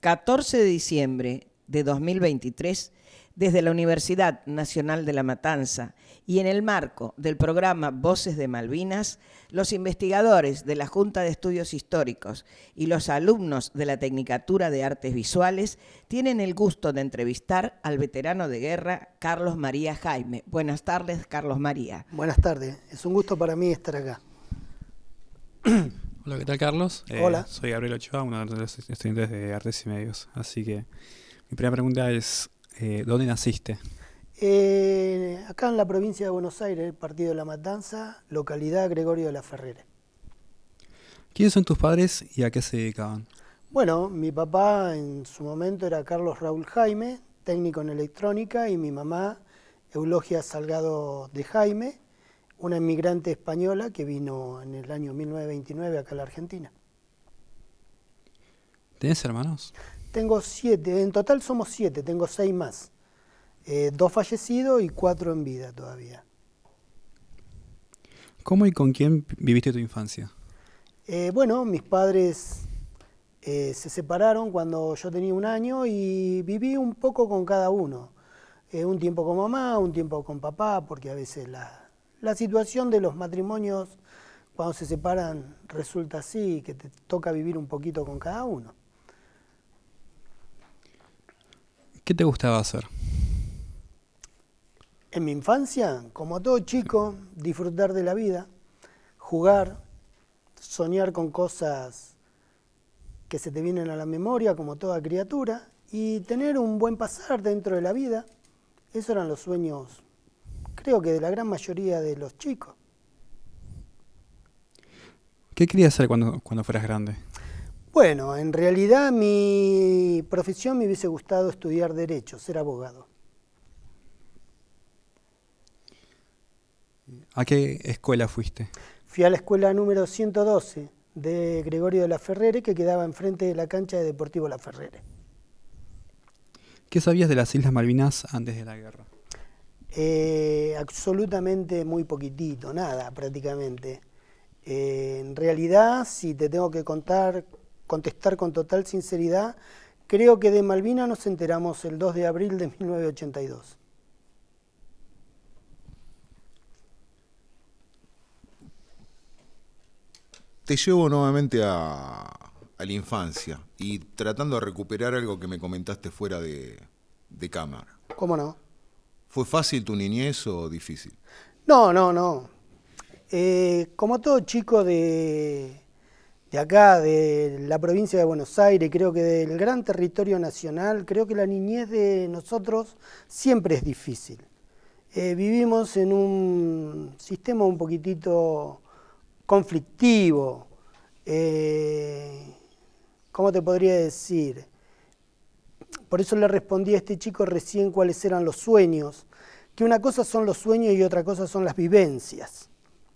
14 de diciembre de 2023, desde la Universidad Nacional de La Matanza y en el marco del programa Voces de Malvinas, los investigadores de la Junta de Estudios Históricos y los alumnos de la Tecnicatura de Artes Visuales tienen el gusto de entrevistar al veterano de guerra Carlos María Jaime. Buenas tardes, Carlos María. Buenas tardes, es un gusto para mí estar acá. Hola, ¿qué tal, Carlos? Hola. Soy Gabriel Ochoa, uno de los estudiantes de Artes y Medios. Así que mi primera pregunta es, ¿dónde naciste? Acá en la provincia de Buenos Aires, partido de La Matanza, localidad Gregorio de la Ferrere. ¿Quiénes son tus padres y a qué se dedicaban? Bueno, mi papá en su momento era Carlos Raúl Jaime, técnico en electrónica, y mi mamá, Eulogia Salgado de Jaime, una inmigrante española que vino en el año 1929 acá a la Argentina. ¿Tienes hermanos? Tengo 7, en total somos 7, tengo 6 más. 2 fallecidos y 4 en vida todavía. ¿Cómo y con quién viviste tu infancia? Bueno, mis padres se separaron cuando yo tenía 1 año y viví un poco con cada uno. Un tiempo con mamá, un tiempo con papá, porque a veces la situación de los matrimonios cuando se separan resulta así, que te toca vivir un poquito con cada uno. ¿Qué te gustaba hacer? En mi infancia, como todo chico, disfrutar de la vida, jugar, soñar con cosas que se te vienen a la memoria, como toda criatura, y tener un buen pasar dentro de la vida. Esos eran los sueños, creo que de la gran mayoría de los chicos. ¿Qué querías hacer cuando fueras grande? Bueno, en realidad mi profesión me hubiese gustado estudiar Derecho, ser abogado. ¿A qué escuela fuiste? Fui a la escuela número 112 de Gregorio de la Ferrere, que quedaba enfrente de la cancha de Deportivo La Ferrere. ¿Qué sabías de las Islas Malvinas antes de la guerra? Absolutamente muy poquitito, nada prácticamente. En realidad, si te tengo que contestar con total sinceridad, creo que de Malvinas nos enteramos el 2 de abril de 1982. Te llevo nuevamente a la infancia y tratando de recuperar algo que me comentaste fuera de cámara. ¿Cómo no? ¿Fue fácil tu niñez o difícil? No. Como todo chico de acá, de la provincia de Buenos Aires, creo que del gran territorio nacional, creo que la niñez de nosotros siempre es difícil. Vivimos en un sistema un poquitito conflictivo, ¿cómo te podría decir? Por eso le respondí a este chico recién cuáles eran los sueños, que una cosa son los sueños y otra cosa son las vivencias,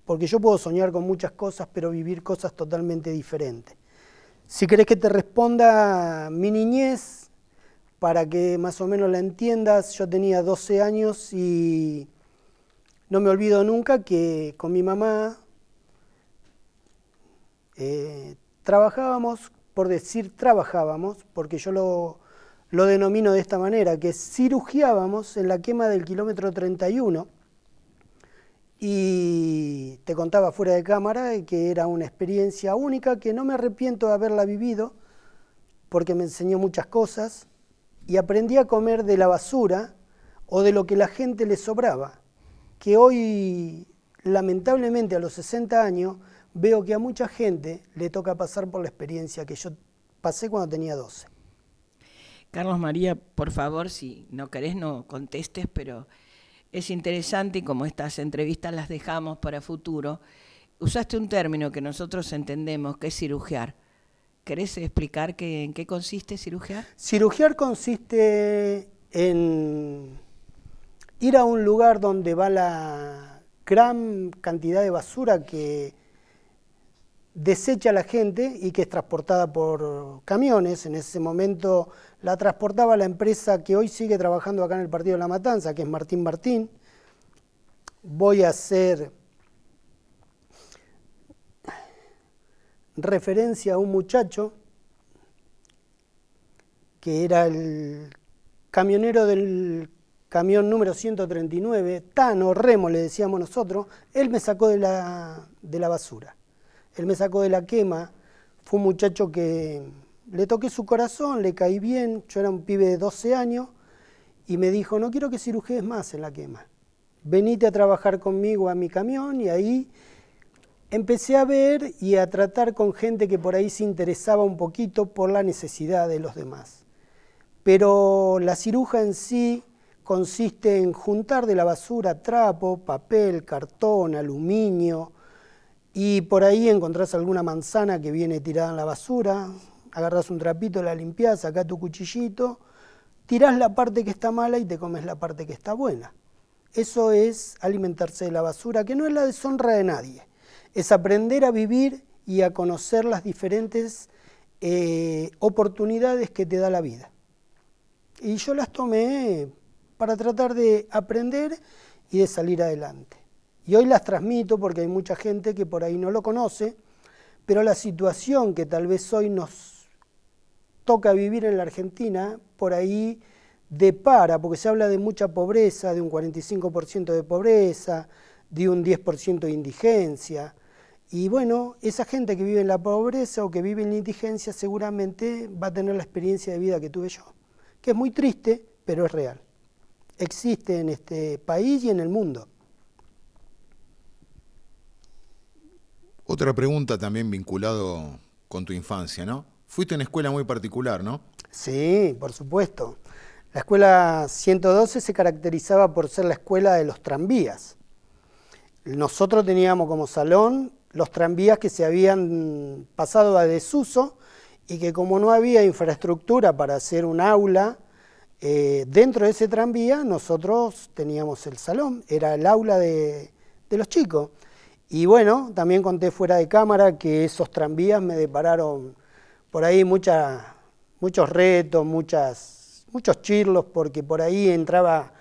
porque yo puedo soñar con muchas cosas, pero vivir cosas totalmente diferentes. Si querés que te responda mi niñez, para que más o menos la entiendas, yo tenía 12 años y no me olvido nunca que con mi mamá trabajábamos, por decir trabajábamos, porque yo lo denomino de esta manera, que cirugiábamos en la quema del kilómetro 31 y te contaba fuera de cámara que era una experiencia única que no me arrepiento de haberla vivido porque me enseñó muchas cosas y aprendí a comer de la basura o de lo que la gente le sobraba, que hoy lamentablemente a los 60 años veo que a mucha gente le toca pasar por la experiencia que yo pasé cuando tenía 12. Carlos María, por favor, si no querés no contestes, pero es interesante y como estas entrevistas las dejamos para futuro, usaste un término que nosotros entendemos, que es cirugiar. ¿Querés explicar en qué consiste cirugiar? Cirugiar consiste en ir a un lugar donde va la gran cantidad de basura que desecha la gente y que es transportada por camiones. En ese momento la transportaba la empresa que hoy sigue trabajando acá en el partido de La Matanza, que es Martín Martín. Voy a hacer referencia a un muchacho que era el camionero del camión número 139, Tano, Remo le decíamos nosotros, él me sacó de la basura, él me sacó de la quema. Fue un muchacho que le toqué su corazón, le caí bien, yo era un pibe de 12 años, y me dijo, no quiero que cirujíes más en la quema, venite a trabajar conmigo a mi camión, y ahí empecé a ver y a tratar con gente que por ahí se interesaba un poquito por la necesidad de los demás. Pero la ciruja en sí consiste en juntar de la basura trapo, papel, cartón, aluminio, y por ahí encontrás alguna manzana que viene tirada en la basura, agarrás un trapito, la limpiás, sacás tu cuchillito, tirás la parte que está mala y te comes la parte que está buena. Eso es alimentarse de la basura, que no es la deshonra de nadie, es aprender a vivir y a conocer las diferentes oportunidades que te da la vida. Y yo las tomé para tratar de aprender y de salir adelante. Y hoy las transmito porque hay mucha gente que por ahí no lo conoce, pero la situación que tal vez hoy nos toca vivir en la Argentina, por ahí depara, porque se habla de mucha pobreza, de un 45% de pobreza, de un 10% de indigencia. Y bueno, esa gente que vive en la pobreza o que vive en la indigencia seguramente va a tener la experiencia de vida que tuve yo, que es muy triste, pero es real. Existe en este país y en el mundo. Otra pregunta también vinculado con tu infancia, ¿no? Fuiste en escuela muy particular, ¿no? Sí, por supuesto. La escuela 112 se caracterizaba por ser la escuela de los tranvías. Nosotros teníamos como salón los tranvías que se habían pasado a desuso y que como no había infraestructura para hacer un aula, dentro de ese tranvía nosotros teníamos el salón, era el aula de los chicos. Y bueno, también conté fuera de cámara que esos tranvías me depararon por ahí muchos retos, muchos chirlos, porque por ahí entraba,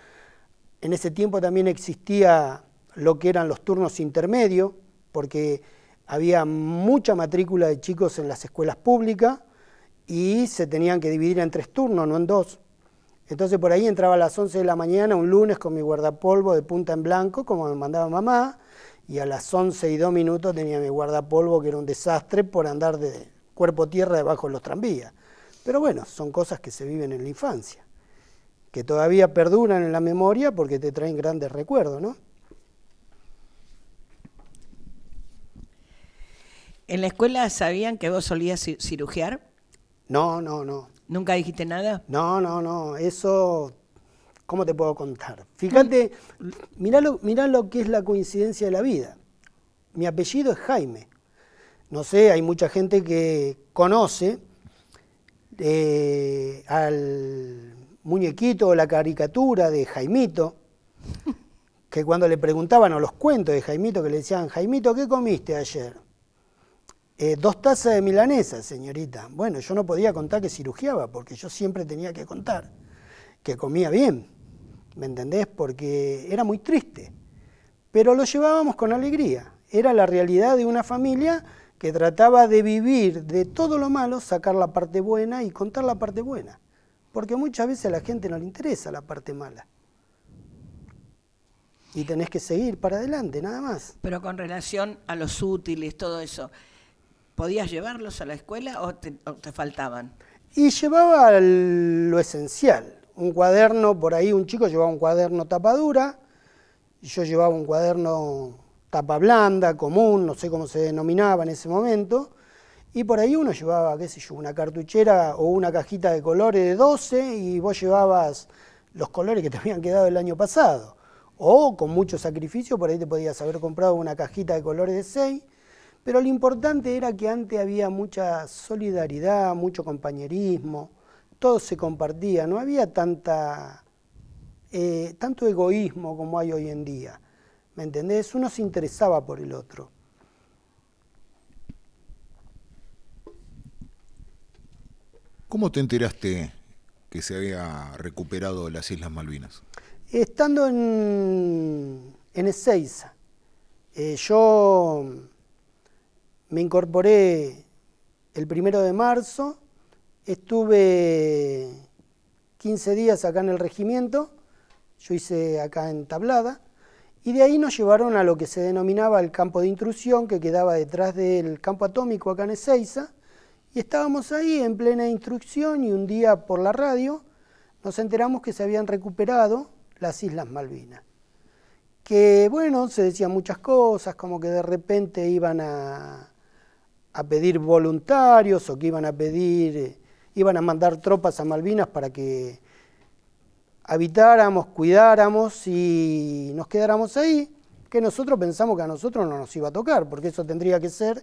en ese tiempo también existía lo que eran los turnos intermedios, porque había mucha matrícula de chicos en las escuelas públicas y se tenían que dividir en 3 turnos, no en 2. Entonces por ahí entraba a las 11 de la mañana un lunes con mi guardapolvo de punta en blanco, como me mandaba mamá, y a las 11:02 tenía mi guardapolvo, que era un desastre por andar de cuerpo tierra debajo de los tranvías. Pero bueno, son cosas que se viven en la infancia, que todavía perduran en la memoria porque te traen grandes recuerdos, ¿no? ¿En la escuela sabían que vos solías cirugiar? No. ¿Nunca dijiste nada? No, eso, ¿cómo te puedo contar? Fíjate, mirá lo que es la coincidencia de la vida. Mi apellido es Jaime. No sé, hay mucha gente que conoce al muñequito o la caricatura de Jaimito, que cuando le preguntaban, o los cuentos de Jaimito, que le decían, Jaimito, ¿qué comiste ayer? 2 tazas de milanesa, señorita. Bueno, yo no podía contar que cirugiaba, porque yo siempre tenía que contar que comía bien, ¿me entendés? Porque era muy triste, pero lo llevábamos con alegría. Era la realidad de una familia que trataba de vivir de todo lo malo, sacar la parte buena y contar la parte buena, porque muchas veces a la gente no le interesa la parte mala. Y tenés que seguir para adelante, nada más. Pero con relación a los útiles, todo eso, ¿podías llevarlos a la escuela o te faltaban? Y llevaba lo esencial, un cuaderno, por ahí un chico llevaba un cuaderno tapa dura, y yo llevaba un cuaderno tapa blanda, común, no sé cómo se denominaba en ese momento, y por ahí uno llevaba, qué sé yo, una cartuchera o una cajita de colores de 12 y vos llevabas los colores que te habían quedado el año pasado. O con mucho sacrificio por ahí te podías haber comprado una cajita de colores de 6, pero lo importante era que antes había mucha solidaridad, mucho compañerismo, todo se compartía, no había tanto egoísmo como hay hoy en día. ¿Me entendés? Uno se interesaba por el otro. ¿Cómo te enteraste que se había recuperado las Islas Malvinas? Estando en Ezeiza, yo me incorporé el 1 de marzo, estuve 15 días acá en el regimiento, yo hice acá en Tablada, y de ahí nos llevaron a lo que se denominaba el campo de intrusión, que quedaba detrás del campo atómico acá en Ezeiza, y estábamos ahí en plena instrucción y un día por la radio nos enteramos que se habían recuperado las Islas Malvinas. Que bueno, se decían muchas cosas, como que de repente iban a pedir voluntarios o que iban a mandar tropas a Malvinas para que habitáramos, cuidáramos y nos quedáramos ahí, que nosotros pensamos que a nosotros no nos iba a tocar, porque eso tendría que ser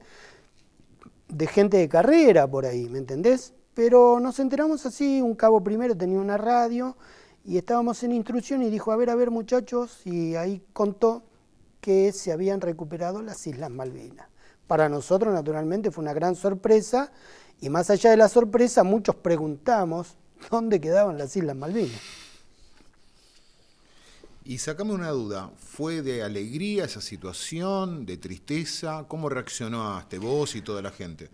de gente de carrera por ahí, ¿me entendés? Pero nos enteramos así, un cabo primero tenía una radio y estábamos en instrucción y dijo, a ver muchachos, y ahí contó que se habían recuperado las Islas Malvinas. Para nosotros, naturalmente, fue una gran sorpresa, y más allá de la sorpresa, muchos preguntamos dónde quedaban las Islas Malvinas. Y sacame una duda, ¿fue de alegría esa situación, de tristeza? ¿Cómo reaccionaste vos y toda la gente?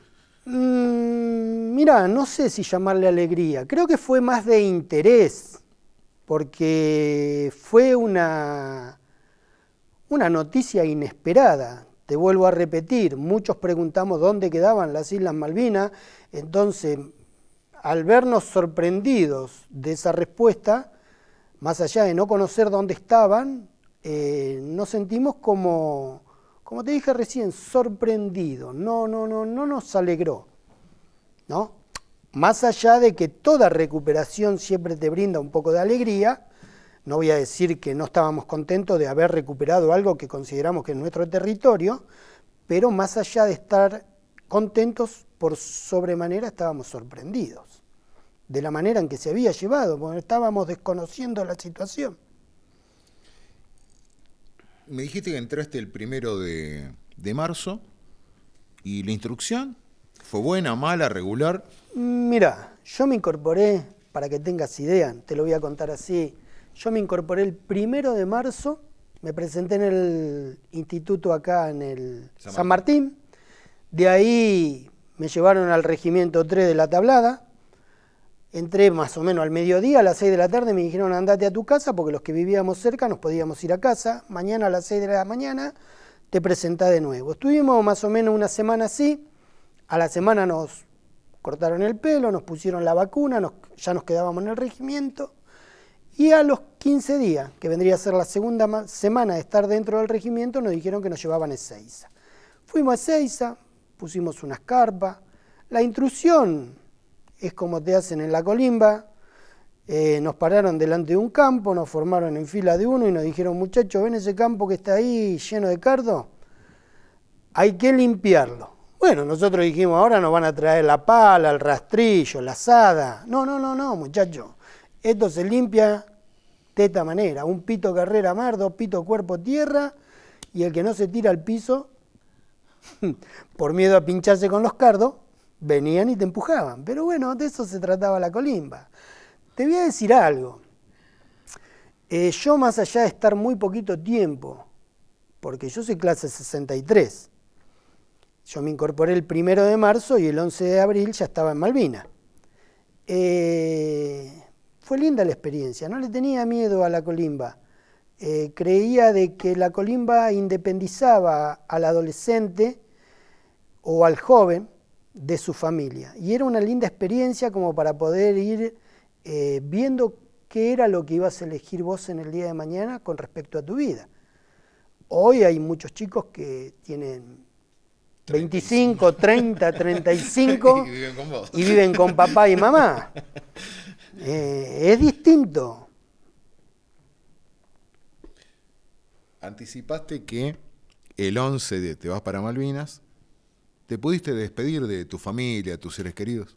Mirá, no sé si llamarle alegría, creo que fue más de interés, porque fue una noticia inesperada. Te vuelvo a repetir, muchos preguntamos dónde quedaban las Islas Malvinas, entonces al vernos sorprendidos de esa respuesta, más allá de no conocer dónde estaban, nos sentimos como te dije recién, sorprendidos, no nos alegró, ¿no? Más allá de que toda recuperación siempre te brinda un poco de alegría, no voy a decir que no estábamos contentos de haber recuperado algo que consideramos que es nuestro territorio, pero más allá de estar contentos, por sobremanera estábamos sorprendidos de la manera en que se había llevado, porque estábamos desconociendo la situación. Me dijiste que entraste el 1 de marzo, y la instrucción fue buena, mala, regular. Mirá, yo me incorporé, para que tengas idea, te lo voy a contar así, yo me incorporé el 1 de marzo, me presenté en el instituto acá en el San Martín, de ahí me llevaron al regimiento 3 de la Tablada, entré más o menos al mediodía, a las 6 de la tarde me dijeron andate a tu casa, porque los que vivíamos cerca nos podíamos ir a casa, mañana a las 6 de la mañana te presentás de nuevo. Estuvimos más o menos una semana así, a la semana nos cortaron el pelo, nos pusieron la vacuna, ya nos quedábamos en el regimiento, y a los 15 días, que vendría a ser la segunda semana de estar dentro del regimiento, nos dijeron que nos llevaban a Ezeiza. Fuimos a Ezeiza, pusimos unas carpas, la intrusión es como te hacen en la colimba, nos pararon delante de un campo, nos formaron en fila de uno y nos dijeron, muchachos, ¿ven ese campo que está ahí lleno de cardo? Hay que limpiarlo. Bueno, nosotros dijimos, ahora nos van a traer la pala, el rastrillo, la azada. No, muchachos. Esto se limpia de esta manera. Un pito carrera mar, 2 pitos cuerpo tierra, y el que no se tira al piso, por miedo a pincharse con los cardos, venían y te empujaban. Pero bueno, de eso se trataba la colimba. Te voy a decir algo. Yo, más allá de estar muy poquito tiempo, porque yo soy clase 63, yo me incorporé el 1 de marzo y el 11 de abril ya estaba en Malvinas. Fue linda la experiencia, no le tenía miedo a la colimba. Creía de que la colimba independizaba al adolescente o al joven de su familia. Y era una linda experiencia como para poder ir viendo qué era lo que ibas a elegir vos en el día de mañana con respecto a tu vida. Hoy hay muchos chicos que tienen 25, 30, 35 y viven con papá y mamá. Es distinto. Anticipaste que el 11 te vas para Malvinas. ¿Te pudiste despedir de tu familia, tus seres queridos?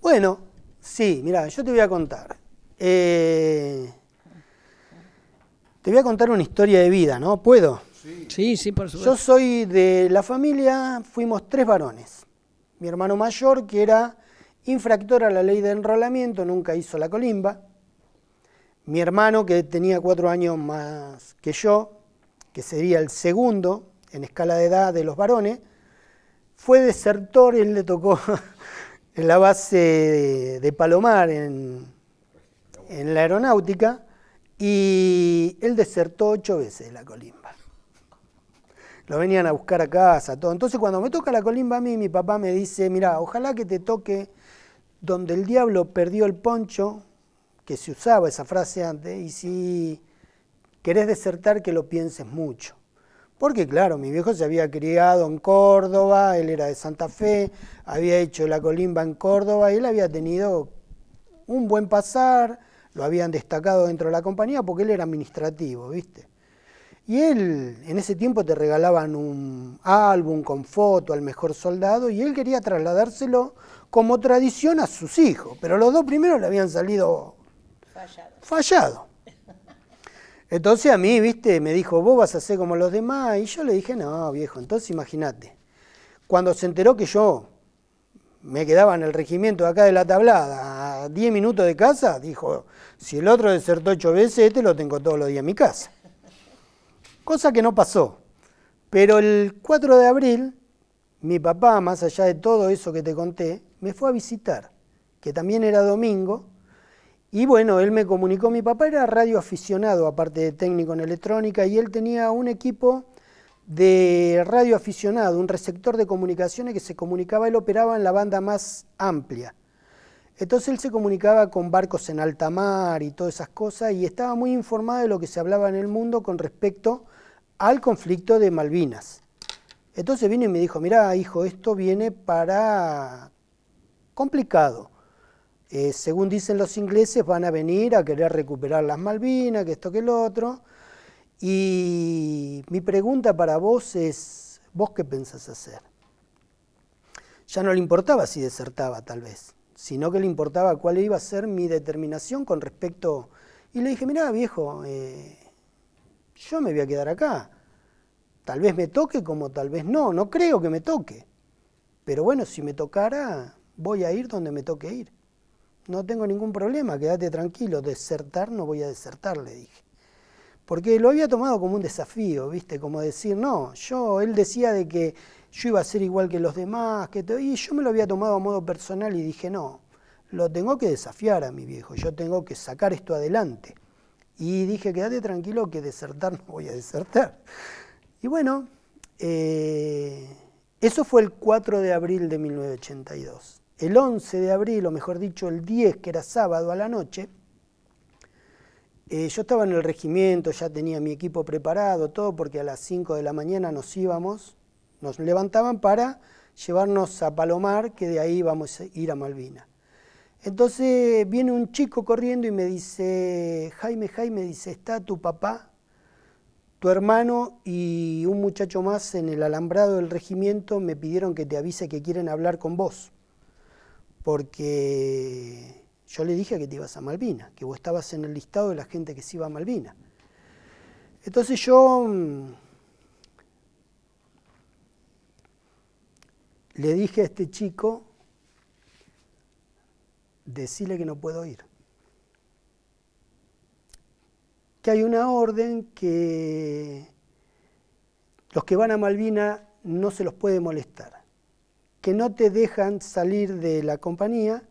Bueno, sí, mirá, yo te voy a contar. Te voy a contar una historia de vida, ¿no? ¿Puedo? Sí, por supuesto. Yo soy de la familia, fuimos 3 varones. Mi hermano mayor, que era infractor a la ley de enrolamiento, nunca hizo la colimba. Mi hermano, que tenía 4 años más que yo, que sería el segundo en escala de edad de los varones, fue desertor, él le tocó en la base de Palomar, en la aeronáutica, y él desertó 8 veces de la colimba. Lo venían a buscar a casa, todo. Entonces cuando me toca la colimba a mí, mi papá me dice, mirá, ojalá que te toque donde el diablo perdió el poncho, que se usaba esa frase antes, y si querés desertar que lo pienses mucho. Porque claro, mi viejo se había criado en Córdoba, él era de Santa Fe, había hecho la colimba en Córdoba, y él había tenido un buen pasar, lo habían destacado dentro de la compañía porque él era administrativo, ¿viste? Y él, en ese tiempo te regalaban un álbum con foto al mejor soldado, y él quería trasladárselo como tradición a sus hijos, pero los 2 primeros le habían salido fallados. Entonces a mí, ¿viste? Me dijo, vos vas a ser como los demás, y yo le dije, no, viejo, entonces imagínate. Cuando se enteró que yo me quedaba en el regimiento de acá de La Tablada, a 10 minutos de casa, dijo, si el otro desertó 8 veces, este lo tengo todos los días en mi casa. Cosa que no pasó. Pero el 4 de abril, mi papá, más allá de todo eso que te conté, me fue a visitar, que también era domingo, y bueno, él me comunicó, mi papá era radioaficionado, aparte de técnico en electrónica, y él tenía un equipo de radioaficionado, un receptor de comunicaciones que se comunicaba, él operaba en la banda más amplia. Entonces él se comunicaba con barcos en alta mar y todas esas cosas, y estaba muy informado de lo que se hablaba en el mundo con respecto al conflicto de Malvinas. Entonces vino y me dijo, mirá, hijo, esto viene para complicado. Según dicen los ingleses, van a venir a querer recuperar las Malvinas, que esto, que lo otro. Y mi pregunta para vos es, ¿vos qué pensás hacer? Ya no le importaba si desertaba, tal vez, sino que le importaba cuál iba a ser mi determinación con respecto... Y le dije, mirá, viejo, yo me voy a quedar acá. Tal vez me toque como tal vez no, no creo que me toque. Pero bueno, si me tocara, voy a ir donde me toque ir. No tengo ningún problema, quédate tranquilo, desertar no voy a desertar, le dije. Porque lo había tomado como un desafío, ¿viste? Como decir, no, él decía de que yo iba a ser igual que los demás, y yo me lo había tomado a modo personal y dije, no, lo tengo que desafiar a mi viejo, yo tengo que sacar esto adelante. Y dije, quédate tranquilo que desertar no voy a desertar. Y bueno, eso fue el 4 de abril de 1982. El 11 de abril, o mejor dicho, el 10, que era sábado a la noche, yo estaba en el regimiento, ya tenía mi equipo preparado, todo, porque a las 5 de la mañana nos levantaban para llevarnos a Palomar, que de ahí íbamos a ir a Malvinas. Entonces viene un chico corriendo y me dice, Jaime, dice, está tu papá, tu hermano y un muchacho más en el alambrado del regimiento, me pidieron que te avise que quieren hablar con vos, porque yo le dije que te ibas a Malvinas, que vos estabas en el listado de la gente que se iba a Malvinas. Entonces yo le dije a este chico, decile que no puedo ir. Que hay una orden que los que van a Malvinas no se los puede molestar, que no te dejan salir de la compañía,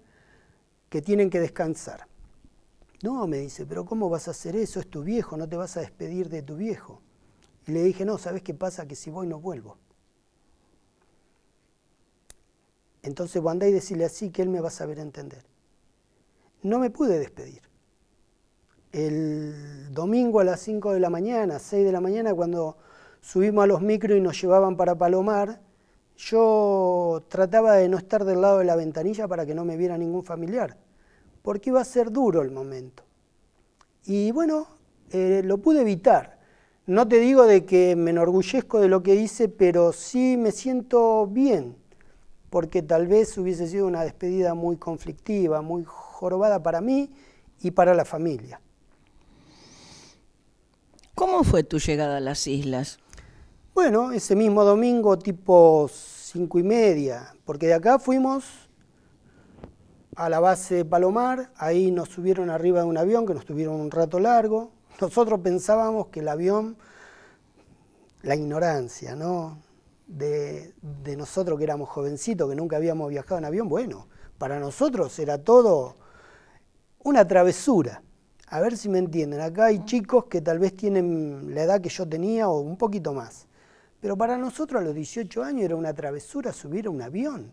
que tienen que descansar. No, me dice, pero ¿cómo vas a hacer eso? Es tu viejo, no te vas a despedir de tu viejo. Y le dije, no, ¿sabés qué pasa? Que si voy no vuelvo. Entonces vos andá y decirle así que él me va a saber entender. No me pude despedir. El domingo a las 5 de la mañana, 6 de la mañana, cuando subimos a los micros y nos llevaban para Palomar, yo trataba de no estar del lado de la ventanilla para que no me viera ningún familiar, porque iba a ser duro el momento. Y bueno, lo pude evitar. No te digo de que me enorgullezco de lo que hice, pero sí me siento bien, porque tal vez hubiese sido una despedida muy conflictiva, muy jorobada para mí y para la familia. ¿Cómo fue tu llegada a las islas? Bueno, ese mismo domingo tipo 5:30, porque de acá fuimos a la base de Palomar, ahí nos subieron arriba de un avión que nos tuvieron un rato largo. Nosotros pensábamos que el avión, la ignorancia, ¿no? de nosotros que éramos jovencitos, que nunca habíamos viajado en avión, bueno, Para nosotros era todo una travesura. A ver si me entienden. Acá hay chicos que tal vez tienen la edad que yo tenía o un poquito más. Pero para nosotros a los 18 años era una travesura subir a un avión.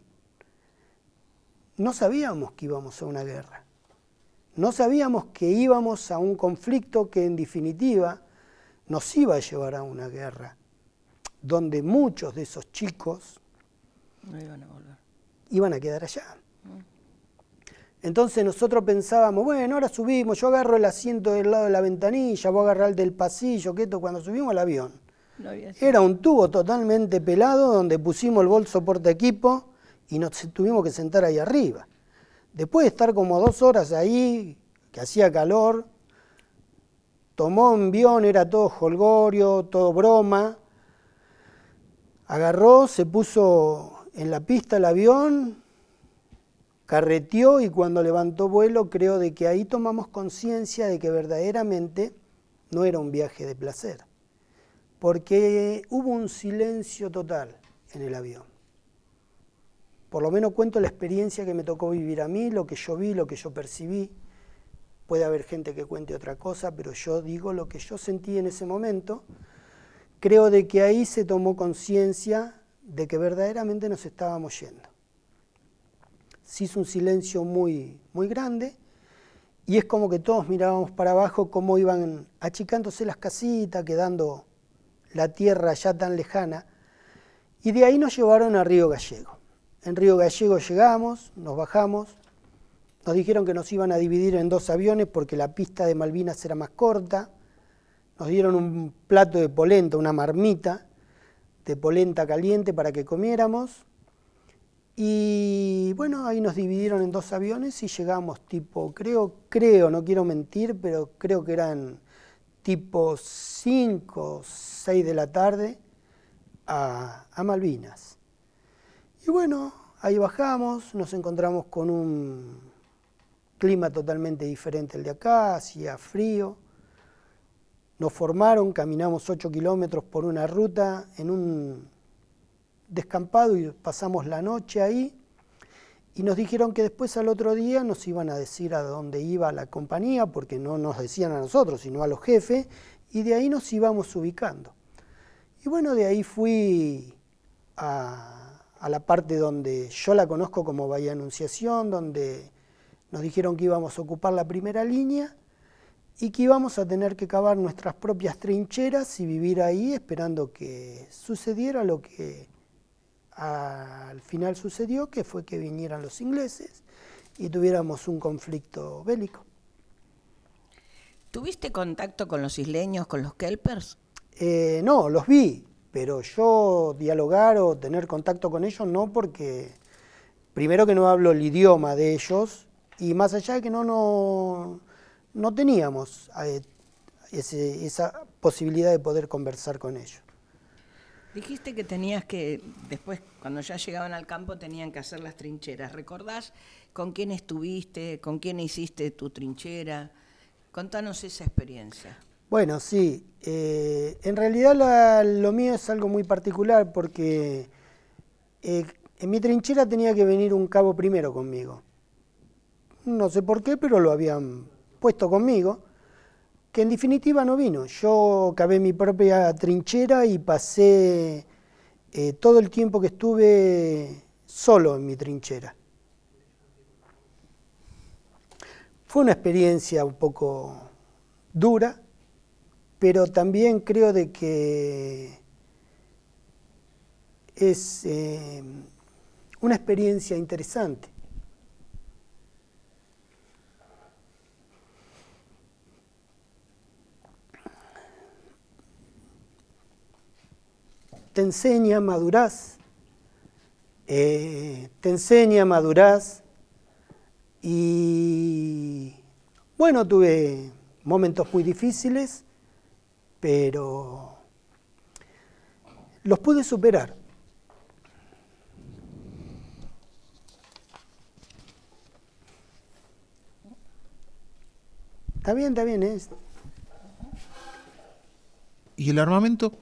No sabíamos que íbamos a una guerra. No sabíamos que íbamos a un conflicto que en definitiva nos iba a llevar a una guerra, donde muchos de esos chicos no iban a volver. Iban a quedar allá. Entonces nosotros pensábamos, bueno, ahora subimos, yo agarro el asiento del lado de la ventanilla, voy a agarrar el del pasillo, que esto cuando subimos al avión. No había Era un tubo totalmente pelado donde pusimos el bolso portaequipo y nos tuvimos que sentar ahí arriba. Después de estar como 2 horas ahí, que hacía calor, tomó un avión, era todo jolgorio, todo broma. Agarró, se puso en la pista el avión, carreteó y cuando levantó vuelo creo de que ahí tomamos conciencia de que verdaderamente no era un viaje de placer. Porque hubo un silencio total en el avión. Por lo menos cuento la experiencia que me tocó vivir a mí, lo que yo vi, lo que yo percibí. Puede haber gente que cuente otra cosa, pero yo digo lo que yo sentí en ese momento. Creo de que ahí se tomó conciencia de que verdaderamente nos estábamos yendo. Se hizo un silencio muy, muy grande y es como que todos mirábamos para abajo cómo iban achicándose las casitas, quedando la tierra ya tan lejana. Y de ahí nos llevaron a Río Gallego. En Río Gallego llegamos, nos bajamos, nos dijeron que nos iban a dividir en 2 aviones porque la pista de Malvinas era más corta. Nos dieron un plato de polenta, una marmita de polenta caliente para que comiéramos. Y bueno, ahí nos dividieron en 2 aviones y llegamos tipo, creo, no quiero mentir, pero creo que eran tipo 5, 6 de la tarde a Malvinas. Y bueno, ahí bajamos, nos encontramos con un clima totalmente diferente al de acá, hacía frío. Nos formaron, caminamos 8 kilómetros por una ruta en un descampado y pasamos la noche ahí. Y nos dijeron que después al otro día nos iban a decir a dónde iba la compañía, porque no nos decían a nosotros, sino a los jefes, y de ahí nos íbamos ubicando. Y bueno, de ahí fui a la parte donde yo la conozco como Bahía Anunciación, donde nos dijeron que íbamos a ocupar la primera línea y que íbamos a tener que cavar nuestras propias trincheras y vivir ahí esperando que sucediera lo que al final sucedió, que fue que vinieran los ingleses y tuviéramos un conflicto bélico. ¿Tuviste contacto con los isleños, con los kelpers? No, los vi, pero yo dialogar o tener contacto con ellos no, porque primero que no hablo el idioma de ellos y más allá de que no teníamos esa posibilidad de poder conversar con ellos. Dijiste que tenías que, después, cuando ya llegaban al campo, tenían que hacer las trincheras. ¿Recordás con quién estuviste, con quién hiciste tu trinchera? Contanos esa experiencia. Bueno, sí. En realidad lo mío es algo muy particular porque en mi trinchera tenía que venir un cabo primero conmigo. No sé por qué, pero lo habían puesto conmigo, que en definitiva no vino. Yo cavé mi propia trinchera y pasé todo el tiempo que estuve solo en mi trinchera. Fue una experiencia un poco dura, pero también creo de que es una experiencia interesante. Te enseña, madurás, y bueno, tuve momentos muy difíciles, pero los pude superar. Está bien, ¿eh? ¿Y el armamento?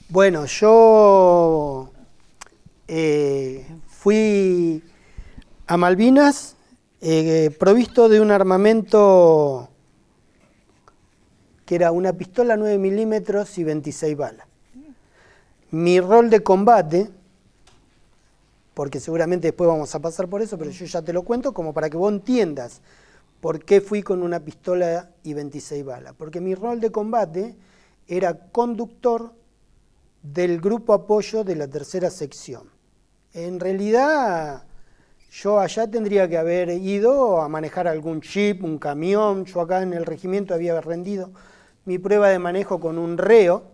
Bueno, yo fui a Malvinas provisto de un armamento que era una pistola 9 milímetros y 26 balas. Mi rol de combate, porque seguramente después vamos a pasar por eso, pero yo ya te lo cuento como para que vos entiendas por qué fui con una pistola y 26 balas. Porque mi rol de combate era conductor del grupo apoyo de la 3ª sección. En realidad, yo allá tendría que haber ido a manejar algún jeep, un camión. Yo acá en el regimiento había rendido mi prueba de manejo con un reo,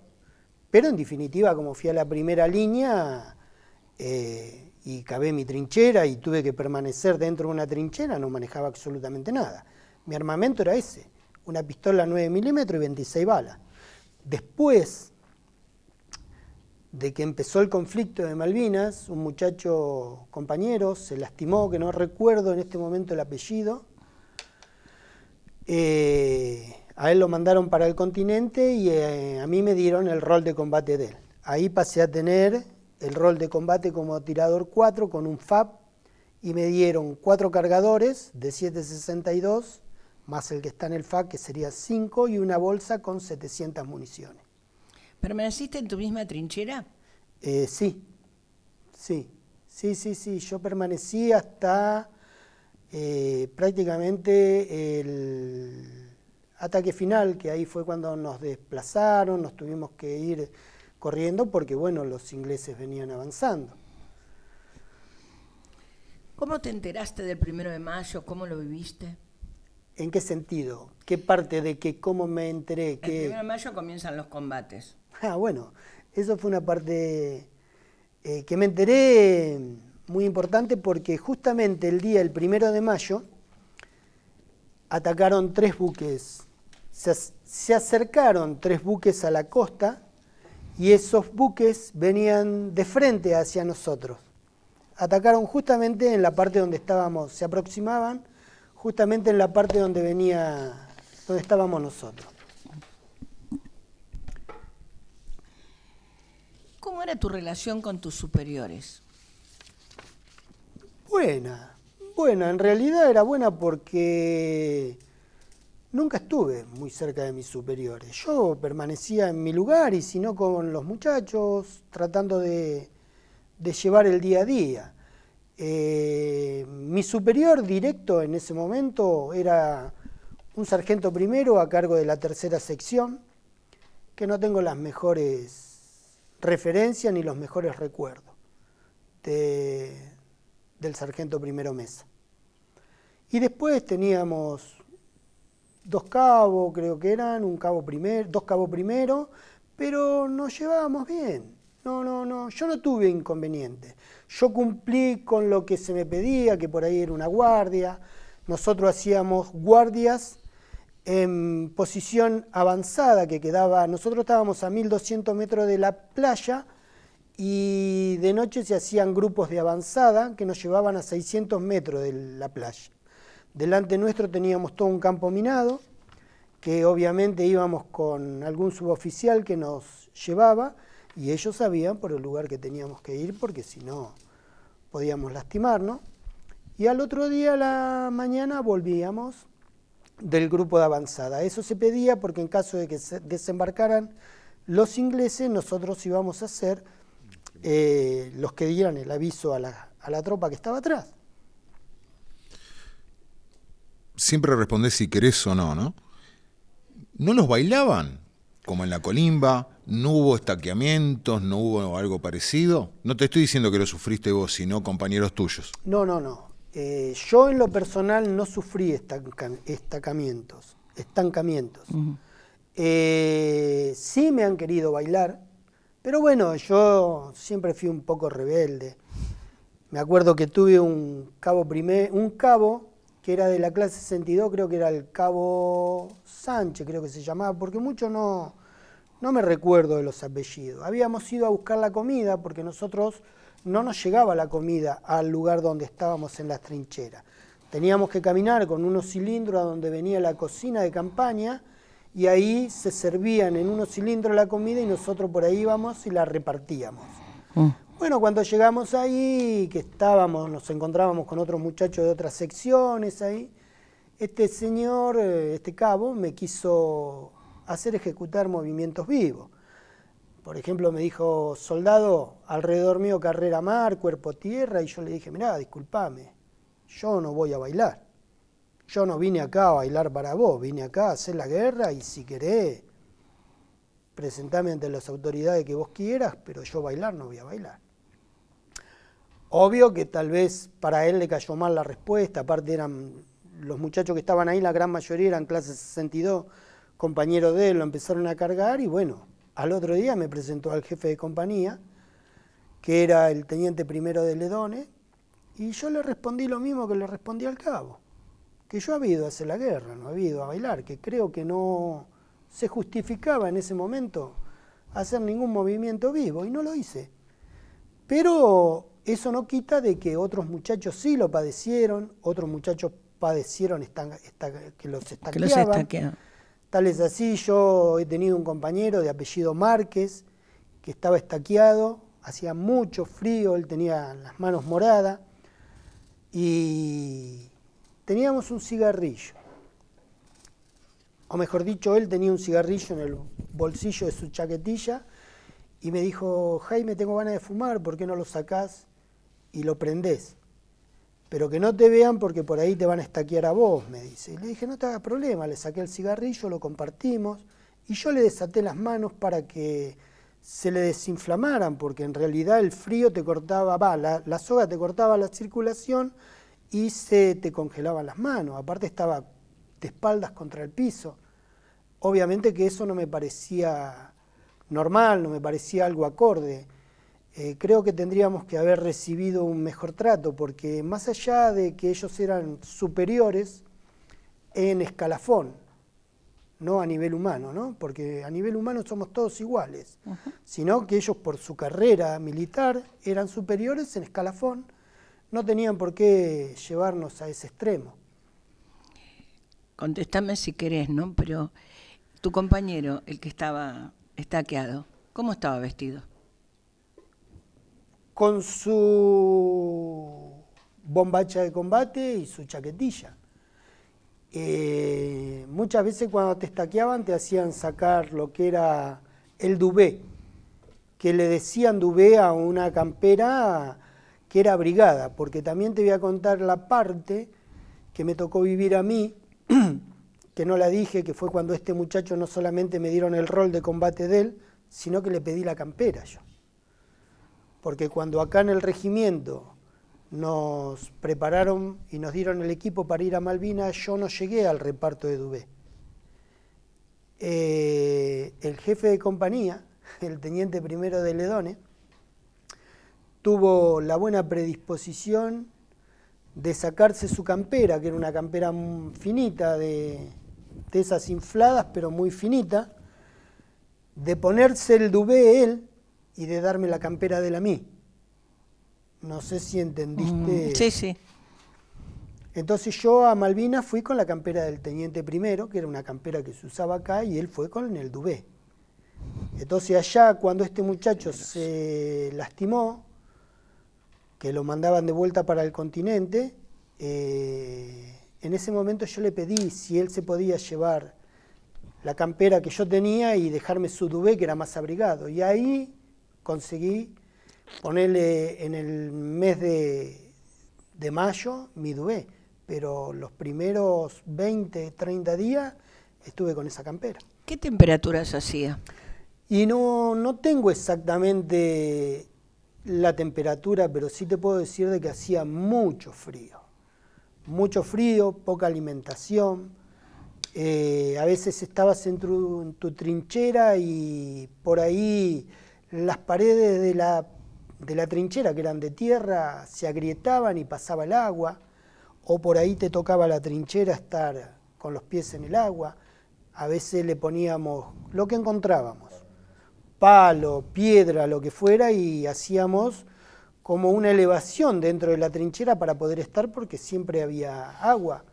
pero en definitiva, como fui a la primera línea y cavé mi trinchera y tuve que permanecer dentro de una trinchera, no manejaba absolutamente nada. Mi armamento era ese, una pistola 9 milímetros y 26 balas. Después de que empezó el conflicto de Malvinas, un muchacho compañero se lastimó, que no recuerdo en este momento el apellido. A él lo mandaron para el continente y a mí me dieron el rol de combate de él. Ahí pasé a tener el rol de combate como tirador 4 con un FAB y me dieron 4 cargadores de 7.62 más el que está en el FAB, que sería 5, y una bolsa con 700 municiones. ¿Permaneciste en tu misma trinchera? Sí. Yo permanecí hasta prácticamente el ataque final, que ahí fue cuando nos desplazaron, nos tuvimos que ir corriendo porque, bueno, los ingleses venían avanzando. ¿Cómo te enteraste del 1 de mayo? ¿Cómo lo viviste? ¿En qué sentido? ¿Qué parte de qué? ¿Cómo me enteré? El 1 de mayo comienzan los combates. Bueno, eso fue una parte que me enteré muy importante porque justamente el 1 de mayo atacaron 3 buques, se acercaron 3 buques a la costa y esos buques venían de frente hacia nosotros. Atacaron justamente en la parte donde estábamos, se aproximaban justamente en la parte donde estábamos nosotros. ¿Cómo era tu relación con tus superiores? Buena, en realidad era buena porque nunca estuve muy cerca de mis superiores. Yo permanecía en mi lugar y si no con los muchachos, tratando de llevar el día a día. Mi superior directo en ese momento era un sargento primero a cargo de la 3ª sección, que no tengo las mejores referencias ni los mejores recuerdos del sargento primero Mesa. Y después teníamos 2 cabos, creo que eran, 2 cabos primero, pero nos llevábamos bien. No, yo no tuve inconveniente. Yo cumplí con lo que se me pedía, que por ahí era una guardia. Nosotros hacíamos guardias en posición avanzada, que quedaba, nosotros estábamos a 1200 metros de la playa y de noche se hacían grupos de avanzada que nos llevaban a 600 metros de la playa. Delante nuestro teníamos todo un campo minado, que obviamente íbamos con algún suboficial que nos llevaba, y ellos sabían por el lugar que teníamos que ir, porque si no podíamos lastimarnos. Y al otro día a la mañana volvíamos del grupo de avanzada. Eso se pedía porque en caso de que se desembarcaran los ingleses, nosotros íbamos a ser los que dieran el aviso a la tropa que estaba atrás. Siempre respondés si querés o no, ¿no? ¿No los bailaban? Como en la Colimba, ¿no hubo estaqueamientos, no hubo algo parecido? No te estoy diciendo que lo sufriste vos, sino compañeros tuyos. No. Yo en lo personal no sufrí estancamientos. Uh-huh. Sí me han querido bailar, pero bueno, yo siempre fui un poco rebelde. Me acuerdo que tuve un cabo que era de la clase 62, creo que era el cabo Sánchez, creo que se llamaba, porque mucho no me recuerdo de los apellidos. Habíamos ido a buscar la comida, porque nosotros no nos llegaba la comida al lugar donde estábamos en las trincheras. Teníamos que caminar con unos cilindros a donde venía la cocina de campaña, y ahí se servían en unos cilindros la comida y nosotros por ahí íbamos y la repartíamos. Bueno, cuando llegamos ahí, que nos encontrábamos con otros muchachos de otras secciones ahí, este señor, este cabo, me quiso hacer ejecutar movimientos vivos. Por ejemplo, me dijo, soldado, alrededor mío carrera mar, cuerpo tierra, y yo le dije, mirá, discúlpame, yo no voy a bailar. Yo no vine acá a bailar para vos, vine acá a hacer la guerra y si querés, presentame ante las autoridades que vos quieras, pero yo bailar no voy a bailar. Obvio que tal vez para él le cayó mal la respuesta, aparte eran los muchachos que estaban ahí, la gran mayoría eran clase 62, compañeros de él, lo empezaron a cargar y bueno, al otro día me presentó al jefe de compañía, que era el teniente primero de Ledones, y yo le respondí lo mismo que le respondí al cabo, que yo había ido a hacer la guerra, no había ido a bailar, que creo que no se justificaba en ese momento hacer ningún movimiento vivo, y no lo hice. Pero eso no quita de que otros muchachos sí lo padecieron, otros muchachos padecieron que los estaqueaban. Tal es así, yo he tenido un compañero de apellido Márquez que estaba estaqueado, hacía mucho frío, él tenía las manos moradas y teníamos un cigarrillo. O mejor dicho, él tenía un cigarrillo en el bolsillo de su chaquetilla y me dijo, Jaime, tengo ganas de fumar, ¿por qué no lo sacás y lo prendés? Pero que no te vean porque por ahí te van a estaquear a vos, me dice. Y le dije, no te hagas problema, le saqué el cigarrillo, lo compartimos y yo le desaté las manos para que se le desinflamaran, porque en realidad el frío te cortaba, la soga te cortaba la circulación y se te congelaban las manos. Aparte estaba de espaldas contra el piso. Obviamente que eso no me parecía normal, no me parecía algo acorde. Creo que tendríamos que haber recibido un mejor trato, porque más allá de que ellos eran superiores en escalafón, no a nivel humano, ¿no? Porque a nivel humano somos todos iguales, sino que ellos por su carrera militar eran superiores en escalafón, no tenían por qué llevarnos a ese extremo. Contéstame si querés, ¿no? Pero tu compañero, el que estaba estaqueado, ¿cómo estaba vestido? Con su bombacha de combate y su chaquetilla. Muchas veces cuando te estaqueaban te hacían sacar lo que era el dubé, que le decían dubé a una campera que era brigada, porque también te voy a contar la parte que me tocó vivir a mí, que no la dije, que fue cuando este muchacho no solamente me dieron el rol de combate de él, sino que le pedí la campera yo. Porque cuando acá en el regimiento nos prepararon y nos dieron el equipo para ir a Malvinas, yo no llegué al reparto de dubé. El jefe de compañía, el teniente primero de Ledones, tuvo la buena predisposición de sacarse su campera, que era una campera finita, de esas infladas, pero muy finita, de ponerse el dubé él y de darme la campera de él a mí. No sé si entendiste. Sí, sí. Entonces yo a Malvinas fui con la campera del teniente primero, que era una campera que se usaba acá, y él fue con el dubé. Entonces allá, cuando este muchacho se lastimó, que lo mandaban de vuelta para el continente, en ese momento yo le pedí si él se podía llevar la campera que yo tenía y dejarme su dubé, que era más abrigado. Y ahí conseguí ponerle en el mes de mayo mi dubé, pero los primeros 20, 30 días estuve con esa campera. ¿Qué temperaturas hacía? Y no tengo exactamente la temperatura, pero sí te puedo decir de que hacía mucho frío, poca alimentación. A veces estabas en tu trinchera y por ahí las paredes de la trinchera, que eran de tierra, se agrietaban y pasaba el agua, o por ahí te tocaba la trinchera estar con los pies en el agua. A veces le poníamos lo que encontrábamos, palo, piedra, lo que fuera, y hacíamos como una elevación dentro de la trinchera para poder estar, porque siempre había agua.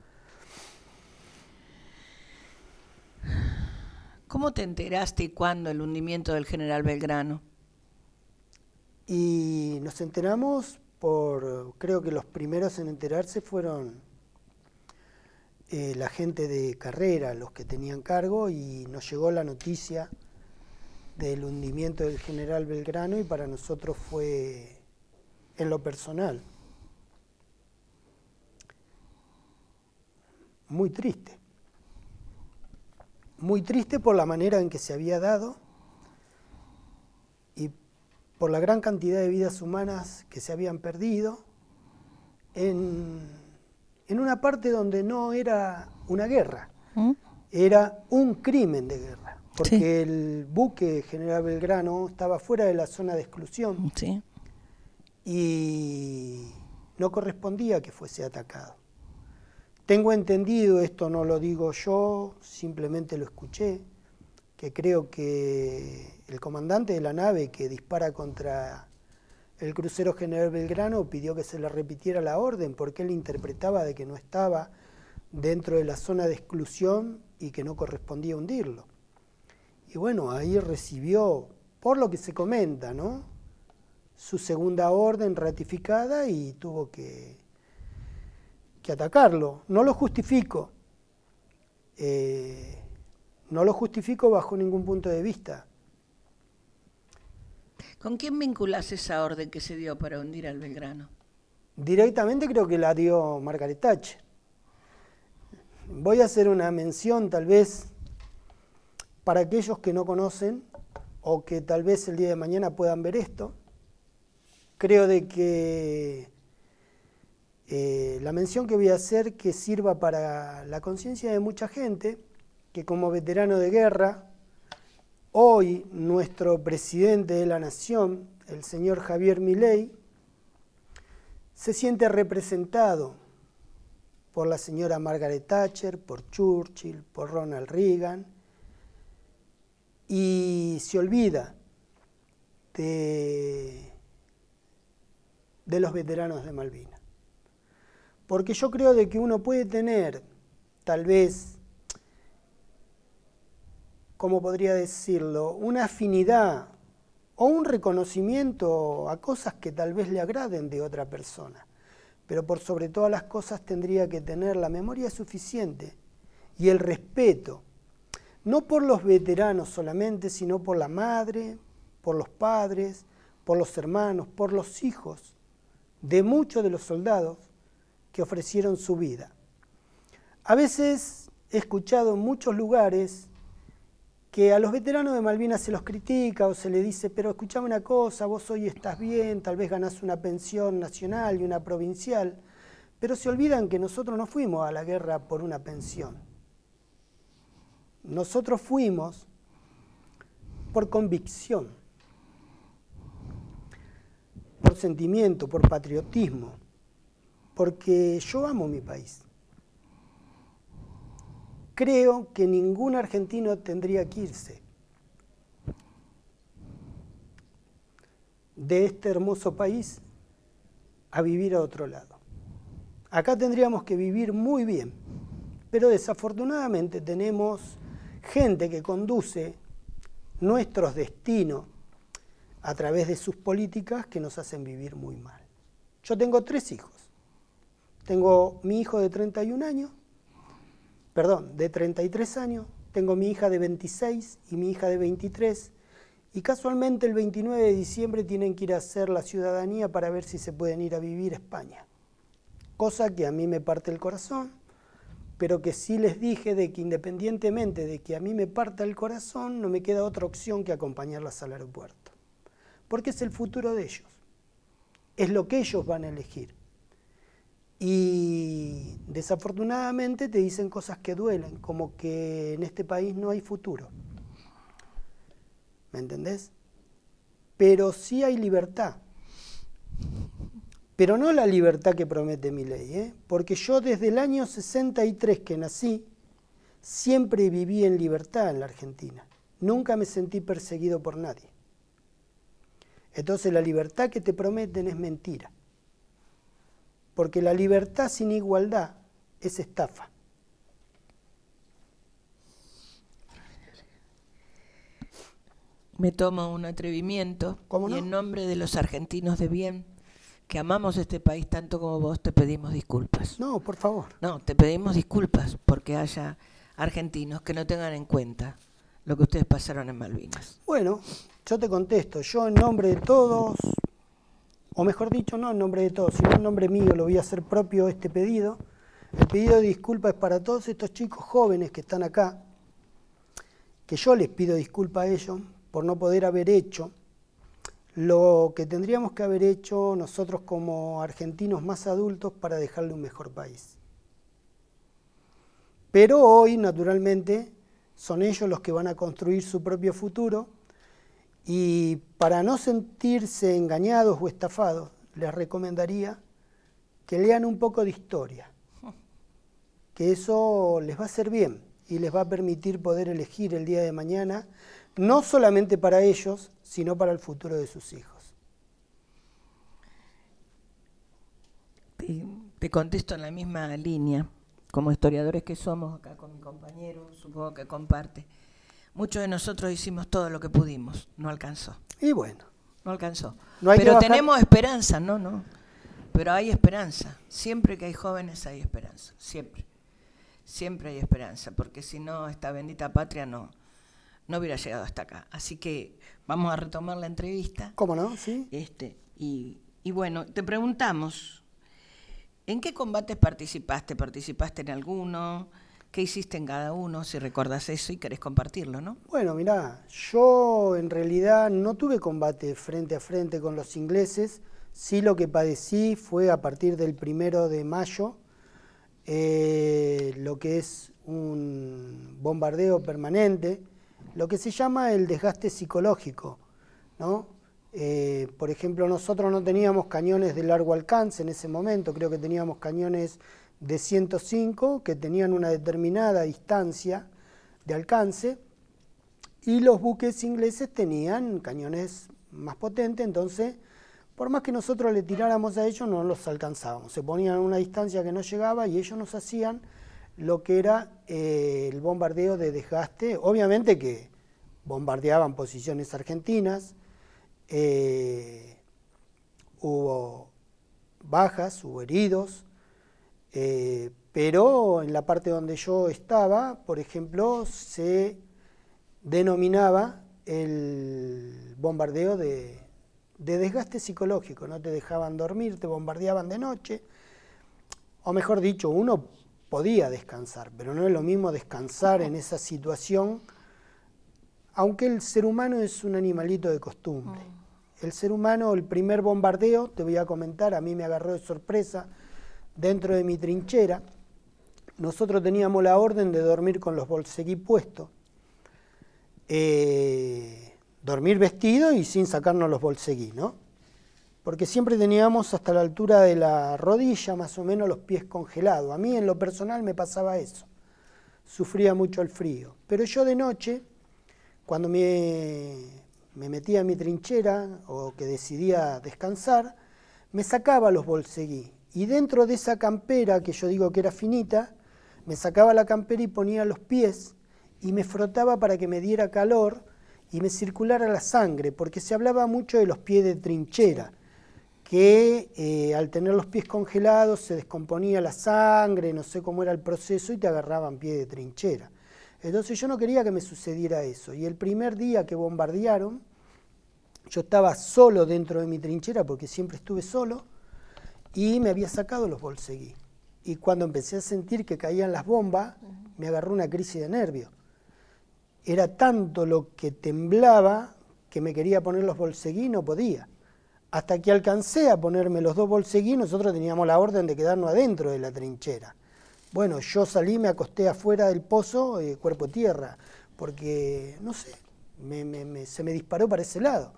¿Cómo te enteraste y cuándo el hundimiento del general Belgrano? Y nos enteramos creo que los primeros en enterarse fueron la gente de carrera, los que tenían cargo, y nos llegó la noticia del hundimiento del general Belgrano, y para nosotros fue, en lo personal, muy triste. Muy triste por la manera en que se había dado y por la gran cantidad de vidas humanas que se habían perdido en una parte donde no era una guerra, era un crimen de guerra, porque sí, el buque General Belgrano estaba fuera de la zona de exclusión, sí, y no correspondía que fuese atacado. Tengo entendido, esto no lo digo yo, simplemente lo escuché, que creo que el comandante de la nave que dispara contra el crucero General Belgrano pidió que se le repitiera la orden porque él interpretaba de que no estaba dentro de la zona de exclusión y que no correspondía hundirlo. Y bueno, ahí recibió, por lo que se comenta, ¿no?, su segunda orden ratificada y tuvo que atacarlo. No lo justifico. No lo justifico bajo ningún punto de vista. ¿Con quién vinculás esa orden que se dio para hundir al Belgrano? Directamente creo que la dio Margaret Thatcher. Voy a hacer una mención tal vez para aquellos que no conocen o que tal vez el día de mañana puedan ver esto. Creo de que la mención que voy a hacer que sirva para la conciencia de mucha gente, que como veterano de guerra, hoy nuestro presidente de la nación, el señor Javier Milei, se siente representado por la señora Margaret Thatcher, por Churchill, por Ronald Reagan, y se olvida de los veteranos de Malvinas. Porque yo creo de que uno puede tener, tal vez, ¿cómo podría decirlo?, una afinidad o un reconocimiento a cosas que tal vez le agraden de otra persona. Pero por sobre todas las cosas tendría que tener la memoria suficiente y el respeto, no por los veteranos solamente, sino por la madre, por los padres, por los hermanos, por los hijos de muchos de los soldados que ofrecieron su vida. A veces he escuchado en muchos lugares que a los veteranos de Malvinas se los critica o se les dice, pero escuchame una cosa, vos hoy estás bien, tal vez ganás una pensión nacional y una provincial, pero se olvidan que nosotros no fuimos a la guerra por una pensión. Nosotros fuimos por convicción, por sentimiento, por patriotismo, porque yo amo mi país. Creo que ningún argentino tendría que irse de este hermoso país a vivir a otro lado. Acá tendríamos que vivir muy bien, pero desafortunadamente tenemos gente que conduce nuestros destinos a través de sus políticas que nos hacen vivir muy mal. Yo tengo 3 hijos. Tengo mi hijo de 31 años, de 33 años, tengo mi hija de 26 y mi hija de 23, y casualmente el 29 de diciembre tienen que ir a hacer la ciudadanía para ver si se pueden ir a vivir a España. Cosa que a mí me parte el corazón, pero que sí les dije de que independientemente de que a mí me parta el corazón, no me queda otra opción que acompañarlas al aeropuerto. Porque es el futuro de ellos, es lo que ellos van a elegir. Y desafortunadamente te dicen cosas que duelen, como que en este país no hay futuro. ¿Me entendés? Pero sí hay libertad. Pero no la libertad que promete Milei, porque yo desde el año 63 que nací, siempre viví en libertad en la Argentina. Nunca me sentí perseguido por nadie. Entonces la libertad que te prometen es mentira. Porque la libertad sin igualdad es estafa. Me tomo un atrevimiento ¿Cómo y no? en nombre de los argentinos de bien, que amamos este país tanto como vos, te pedimos disculpas. No, por favor. No, te pedimos disculpas porque haya argentinos que no tengan en cuenta lo que ustedes pasaron en Malvinas. Bueno, yo te contesto, yo en nombre de todos, o mejor dicho, no en nombre de todos, sino en nombre mío, lo voy a hacer propio este pedido. El pedido de disculpas es para todos estos chicos jóvenes que están acá, que yo les pido disculpas a ellos por no poder haber hecho lo que tendríamos que haber hecho nosotros como argentinos más adultos para dejarle un mejor país. Pero hoy, naturalmente, son ellos los que van a construir su propio futuro y para no sentirse engañados o estafados, les recomendaría que lean un poco de historia, que eso les va a hacer bien y les va a permitir poder elegir el día de mañana, no solamente para ellos, sino para el futuro de sus hijos. Te contesto en la misma línea, como historiadores que somos acá con mi compañero, supongo que comparte. Muchos de nosotros hicimos todo lo que pudimos, no alcanzó. Y bueno. No alcanzó. No hay que pero bajar. tenemos esperanza, no. Pero hay esperanza. Siempre que hay jóvenes hay esperanza. Siempre. Siempre hay esperanza. Porque si no, esta bendita patria no hubiera llegado hasta acá. Así que vamos a retomar la entrevista. ¿Cómo no? Sí. Y bueno, te preguntamos, ¿en qué combates participaste? ¿Participaste en alguno? ¿Qué hiciste en cada uno? Si recordás eso y querés compartirlo, ¿no? Bueno, mirá, yo en realidad no tuve combate frente a frente con los ingleses. Sí, lo que padecí fue a partir del 1 de mayo, lo que es un bombardeo permanente, lo que se llama el desgaste psicológico, ¿no? Por ejemplo, nosotros no teníamos cañones de largo alcance en ese momento, creo que teníamos cañones de 105 que tenían una determinada distancia de alcance y los buques ingleses tenían cañones más potentes, entonces por más que nosotros le tiráramos a ellos no los alcanzábamos, se ponían a una distancia que no llegaba y ellos nos hacían lo que era el bombardeo de desgaste, obviamente que bombardeaban posiciones argentinas, hubo bajas, hubo heridos, pero en la parte donde yo estaba, por ejemplo, se denominaba el bombardeo de desgaste psicológico, no te dejaban dormir, te bombardeaban de noche, o mejor dicho, uno podía descansar, pero no es lo mismo descansar en esa situación, aunque el ser humano es un animalito de costumbre. El ser humano, el primer bombardeo, te voy a comentar, a mí me agarró de sorpresa, dentro de mi trinchera, nosotros teníamos la orden de dormir con los bolseguí puestos, dormir vestido y sin sacarnos los bolseguí, ¿no? Porque siempre teníamos hasta la altura de la rodilla, más o menos, los pies congelados. A mí en lo personal me pasaba eso, sufría mucho el frío. Pero yo de noche, cuando me metía en mi trinchera o que decidía descansar, me sacaba los bolseguí. Y dentro de esa campera, que yo digo que era finita, me sacaba la campera y ponía los pies y me frotaba para que me diera calor y me circulara la sangre, porque se hablaba mucho de los pies de trinchera, que al tener los pies congelados se descomponía la sangre, no sé cómo era el proceso, y te agarraban pie de trinchera. Entonces yo no quería que me sucediera eso. Y el primer día que bombardearon, yo estaba solo dentro de mi trinchera, porque siempre estuve solo, y me había sacado los bolseguí. Y cuando empecé a sentir que caían las bombas, me agarró una crisis de nervios. Era tanto lo que temblaba que me quería poner los bolseguí y no podía. Hasta que alcancé a ponerme los 2 bolseguí, nosotros teníamos la orden de quedarnos adentro de la trinchera. Bueno, yo salí, me acosté afuera del pozo, cuerpo tierra, porque, no sé, se me disparó para ese lado.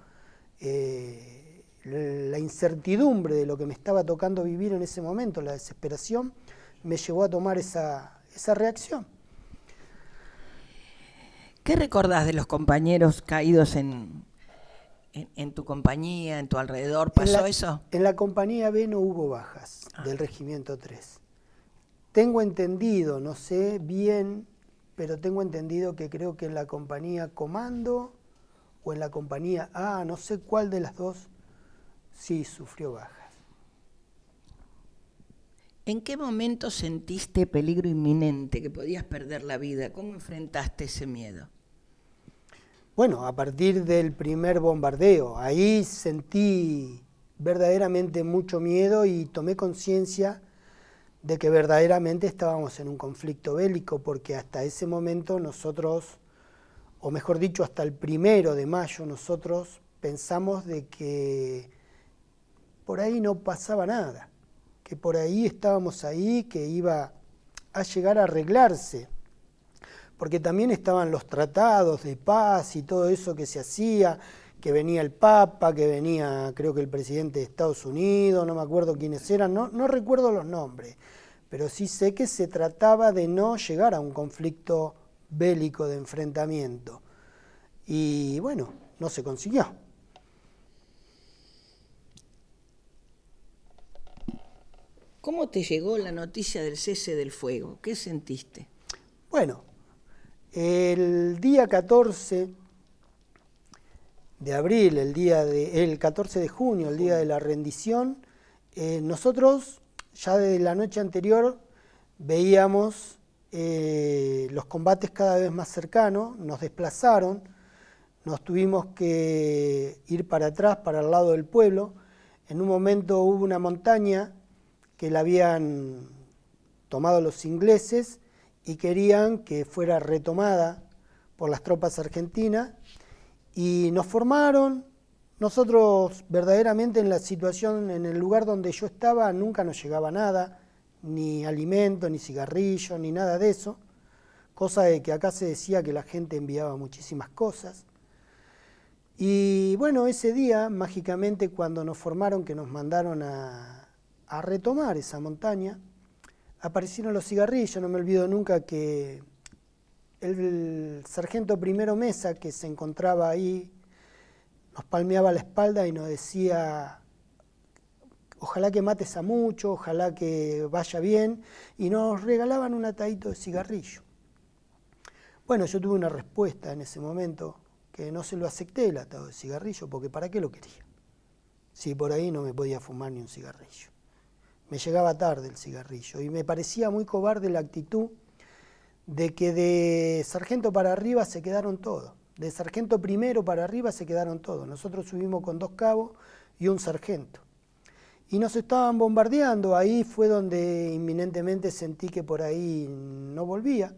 La incertidumbre de lo que me estaba tocando vivir en ese momento, la desesperación, me llevó a tomar esa reacción. ¿Qué recordás de los compañeros caídos en tu compañía, en tu alrededor? ¿Pasó eso? En la compañía B no hubo bajas del Regimiento 3. Tengo entendido, no sé bien, pero tengo entendido que creo que en la compañía Comando o en la compañía A, no sé cuál de las dos, sí sufrió bajas. ¿En qué momento sentiste peligro inminente, que podías perder la vida? ¿Cómo enfrentaste ese miedo? Bueno, a partir del primer bombardeo, ahí sentí verdaderamente mucho miedo y tomé conciencia de que verdaderamente estábamos en un conflicto bélico, porque hasta ese momento nosotros, o mejor dicho, hasta el 1 de mayo, nosotros pensamos de que por ahí no pasaba nada, que por ahí estábamos ahí, que iba a llegar a arreglarse, porque también estaban los tratados de paz y todo eso que se hacía, que venía el Papa, que venía creo que el presidente de Estados Unidos, no me acuerdo quiénes eran, no recuerdo los nombres, pero sí sé que se trataba de no llegar a un conflicto bélico de enfrentamiento. Y bueno, no se consiguió. ¿Cómo te llegó la noticia del cese del fuego? ¿Qué sentiste? Bueno, el día 14 de abril, el 14 de junio, el día de la rendición, nosotros ya desde la noche anterior veíamos los combates cada vez más cercanos, nos desplazaron, nos tuvimos que ir para atrás, para el lado del pueblo. En un momento hubo una montaña que la habían tomado los ingleses y querían que fuera retomada por las tropas argentinas, y nos formaron. Nosotros verdaderamente en la situación, en el lugar donde yo estaba, nunca nos llegaba nada, ni alimento, ni cigarrillo, ni nada de eso, cosa de que acá se decía que la gente enviaba muchísimas cosas. Y bueno, ese día, mágicamente, cuando nos formaron, que nos mandaron a retomar esa montaña, aparecieron los cigarrillos. No me olvido nunca que el sargento Primero Mesa, que se encontraba ahí, nos palmeaba la espalda y nos decía: ojalá que mates a mucho, ojalá que vaya bien, y nos regalaban un atadito de cigarrillo. Bueno, yo tuve una respuesta en ese momento, que no se lo acepté el atado de cigarrillo, porque ¿para qué lo quería? Si por ahí no me podía fumar ni un cigarrillo. Me llegaba tarde el cigarrillo, y me parecía muy cobarde la actitud de que de sargento para arriba se quedaron todos. De sargento primero para arriba se quedaron todos. Nosotros subimos con 2 cabos y un sargento. Y nos estaban bombardeando. Ahí fue donde inminentemente sentí que por ahí no volvía.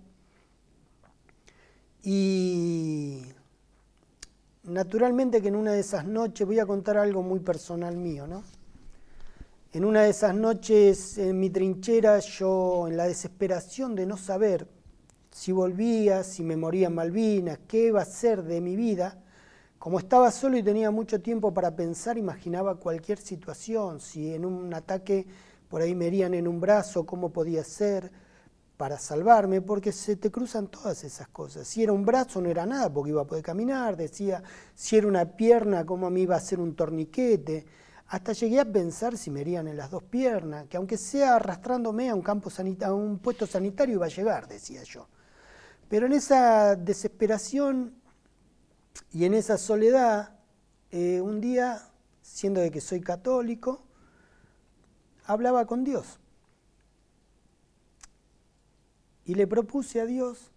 Y naturalmente que en una de esas noches, voy a contar algo muy personal mío, ¿no? En una de esas noches en mi trinchera, yo en la desesperación de no saber si volvía, si me moría en Malvinas, qué iba a ser de mi vida, como estaba solo y tenía mucho tiempo para pensar, imaginaba cualquier situación, si en un ataque por ahí me herían en un brazo, cómo podía ser para salvarme, porque se te cruzan todas esas cosas. Si era un brazo no era nada, porque iba a poder caminar, decía, si era una pierna, cómo me iba a hacer un torniquete. Hasta llegué a pensar si me herían en las 2 piernas, que aunque sea arrastrándome a un puesto sanitario iba a llegar, decía yo. Pero en esa desesperación y en esa soledad, un día, siendo de que soy católico, hablaba con Dios. Y le propuse a Dios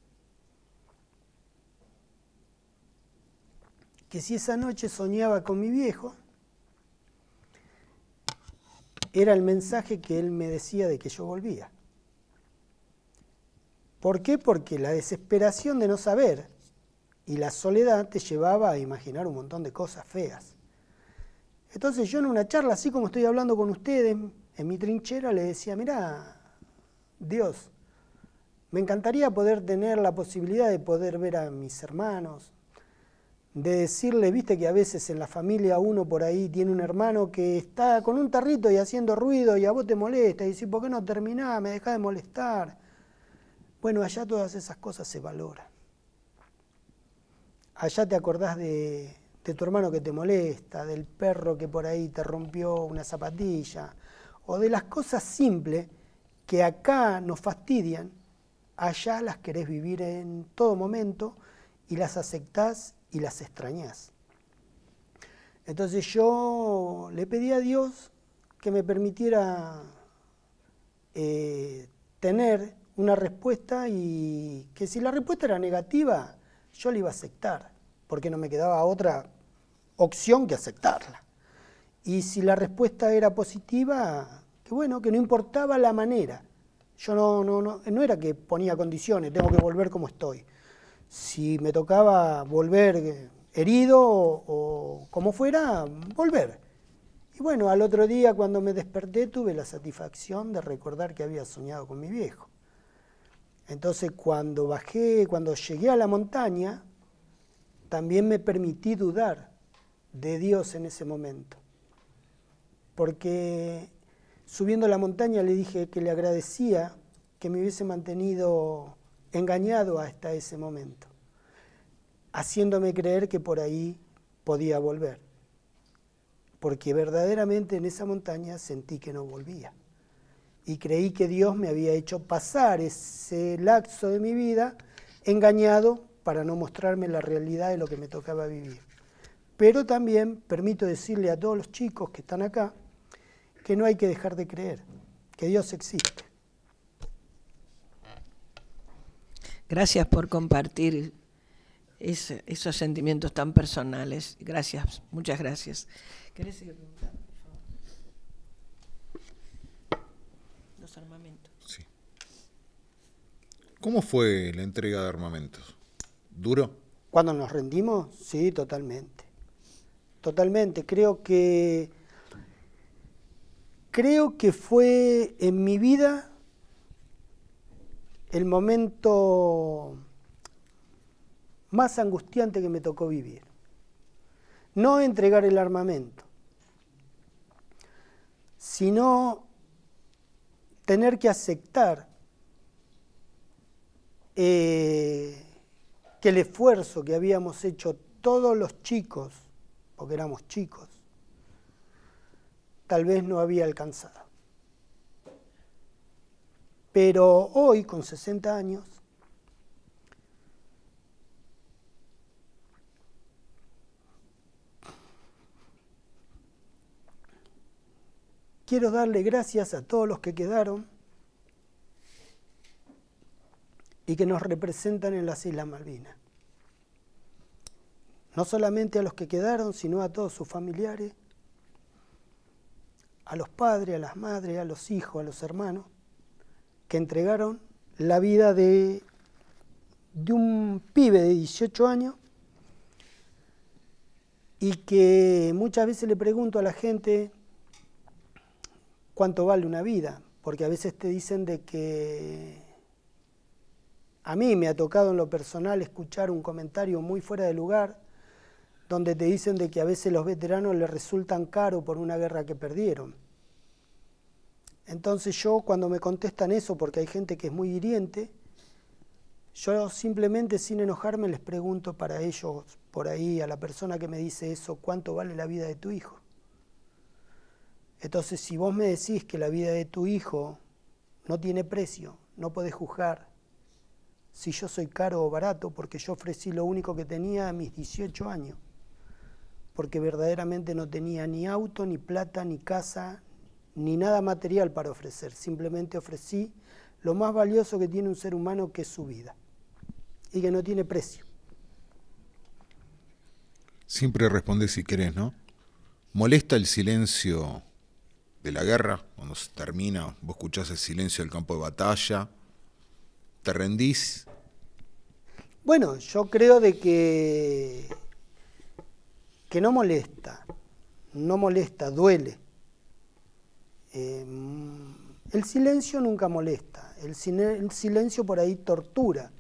que si esa noche soñaba con mi viejo, era el mensaje que él me decía de que yo volvía. ¿Por qué? Porque la desesperación de no saber y la soledad te llevaba a imaginar un montón de cosas feas. Entonces yo en una charla, así como estoy hablando con ustedes, en mi trinchera le decía: mirá, Dios, me encantaría poder tener la posibilidad de poder ver a mis hermanos, de decirle, viste que a veces en la familia uno por ahí tiene un hermano que está con un tarrito y haciendo ruido y a vos te molesta, y decís, ¿por qué no terminás? Me dejás de molestar. Bueno, allá todas esas cosas se valoran. Allá te acordás de tu hermano que te molesta, del perro que por ahí te rompió una zapatilla, o de las cosas simples que acá nos fastidian, allá las querés vivir en todo momento y las aceptás y las extrañás. Entonces yo le pedí a Dios que me permitiera tener una respuesta y que si la respuesta era negativa, yo la iba a aceptar, porque no me quedaba otra opción que aceptarla. Y si la respuesta era positiva, que bueno, que no importaba la manera. Yo no era que ponía condiciones, tengo que volver como estoy. Si me tocaba volver herido o como fuera, volver. Y bueno, al otro día cuando me desperté tuve la satisfacción de recordar que había soñado con mi viejo. Entonces cuando llegué a la montaña, también me permití dudar de Dios en ese momento. Porque subiendo la montaña le dije que le agradecía que me hubiese mantenido engañado hasta ese momento, haciéndome creer que por ahí podía volver. Porque verdaderamente en esa montaña sentí que no volvía. Y creí que Dios me había hecho pasar ese lapso de mi vida engañado para no mostrarme la realidad de lo que me tocaba vivir. Pero también permito decirle a todos los chicos que están acá que no hay que dejar de creer, que Dios existe. Gracias por compartir esos sentimientos tan personales. Gracias, muchas gracias. ¿Querés seguir preguntando, por favor? Los armamentos. Sí. ¿Cómo fue la entrega de armamentos? ¿Duro? Cuando nos rendimos, sí, totalmente. Totalmente. Creo que fue en mi vida el momento más angustiante que me tocó vivir. No entregar el armamento, sino tener que aceptar que el esfuerzo que habíamos hecho todos los chicos, porque éramos chicos, tal vez no había alcanzado. Pero hoy, con 60 años, quiero darle gracias a todos los que quedaron y que nos representan en las Islas Malvinas. No solamente a los que quedaron, sino a todos sus familiares, a los padres, a las madres, a los hijos, a los hermanos, que entregaron la vida de un pibe de 18 años y que muchas veces le pregunto a la gente cuánto vale una vida, porque a veces te dicen de que a mí me ha tocado en lo personal escuchar un comentario muy fuera de lugar donde te dicen de que a veces los veteranos les resultan caros por una guerra que perdieron. Entonces yo cuando me contestan eso, porque hay gente que es muy hiriente, yo simplemente sin enojarme les pregunto para ellos, por ahí, a la persona que me dice eso, ¿cuánto vale la vida de tu hijo? Entonces si vos me decís que la vida de tu hijo no tiene precio, no podés juzgar si yo soy caro o barato, porque yo ofrecí lo único que tenía a mis 18 años, porque verdaderamente no tenía ni auto, ni plata, ni casa, ni nada material para ofrecer, simplemente ofrecí lo más valioso que tiene un ser humano, que es su vida, y que no tiene precio. Siempre respondes si querés, ¿no? ¿Molesta el silencio de la guerra? Cuando se termina, vos escuchás el silencio del campo de batalla, ¿te rendís? Bueno, yo creo de que no molesta, duele. El silencio nunca molesta, el silencio por ahí tortura,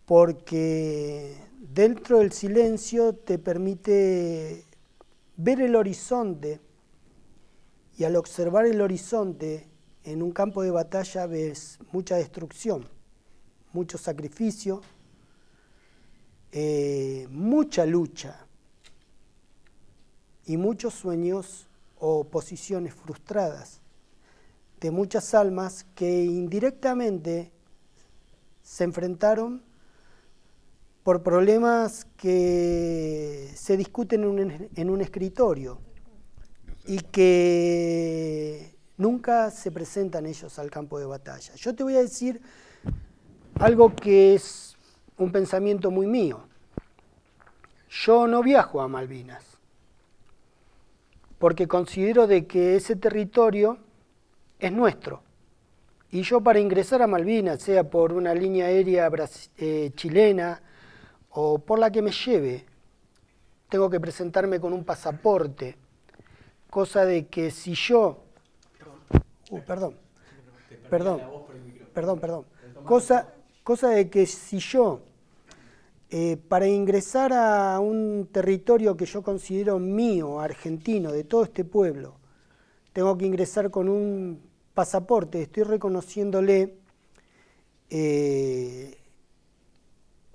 porque dentro del silencio te permite ver el horizonte, y al observar el horizonte en un campo de batalla ves mucha destrucción, mucho sacrificio, mucha lucha y muchos sueños o posiciones frustradas de muchas almas que indirectamente se enfrentaron por problemas que se discuten en un escritorio y que nunca se presentan ellos al campo de batalla. Yo te voy a decir algo que es un pensamiento muy mío. Yo no viajo a Malvinas porque considero de que ese territorio es nuestro. Y yo para ingresar a Malvinas, sea por una línea aérea chilena o por la que me lleve, tengo que presentarme con un pasaporte, cosa de que si yo... Cosa de que si yo, para ingresar a un territorio que yo considero mío, argentino, de todo este pueblo, tengo que ingresar con un pasaporte, estoy reconociéndole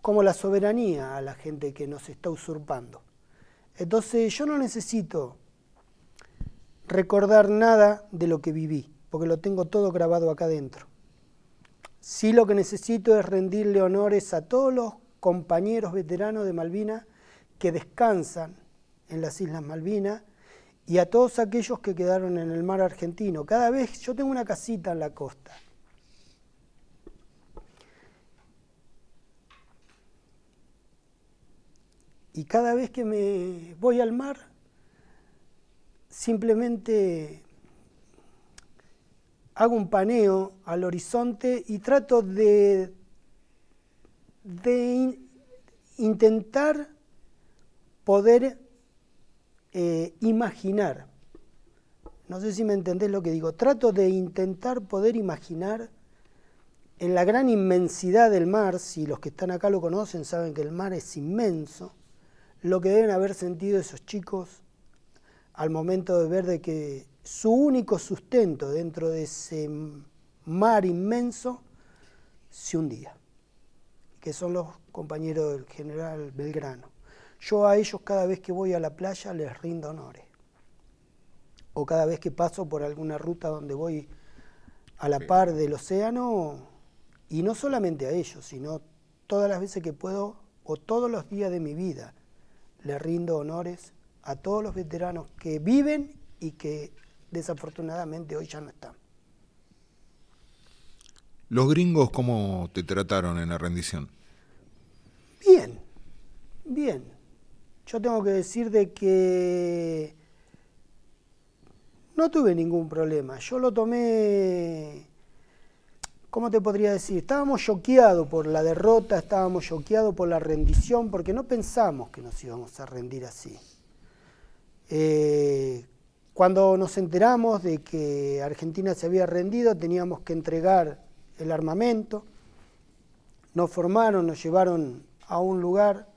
como la soberanía a la gente que nos está usurpando. Entonces yo no necesito recordar nada de lo que viví, porque lo tengo todo grabado acá adentro. Sí, lo que necesito es rendirle honores a todos los compañeros veteranos de Malvinas que descansan en las Islas Malvinas y a todos aquellos que quedaron en el mar argentino. Cada vez, yo tengo una casita en la costa. Y cada vez que me voy al mar, simplemente hago un paneo al horizonte y trato de intentar poder imaginar. No sé si me entendés lo que digo. Trato de intentar poder imaginar en la gran inmensidad del mar, si los que están acá lo conocen saben que el mar es inmenso, lo que deben haber sentido esos chicos al momento de ver de que su único sustento dentro de ese mar inmenso se hundía, que son los compañeros del general Belgrano. Yo a ellos cada vez que voy a la playa les rindo honores, o cada vez que paso por alguna ruta donde voy a la par del océano, y no solamente a ellos, sino todas las veces que puedo, o todos los días de mi vida, les rindo honores a todos los veteranos que viven y que desafortunadamente hoy ya no están. ¿Los gringos cómo te trataron en la rendición? Bien, bien. Yo tengo que decir de que no tuve ningún problema. Yo lo tomé, ¿cómo te podría decir? Estábamos choqueados por la derrota, estábamos choqueados por la rendición, porque no pensamos que nos íbamos a rendir así. Cuando nos enteramos de que Argentina se había rendido, teníamos que entregar el armamento. Nos formaron, nos llevaron a un lugar,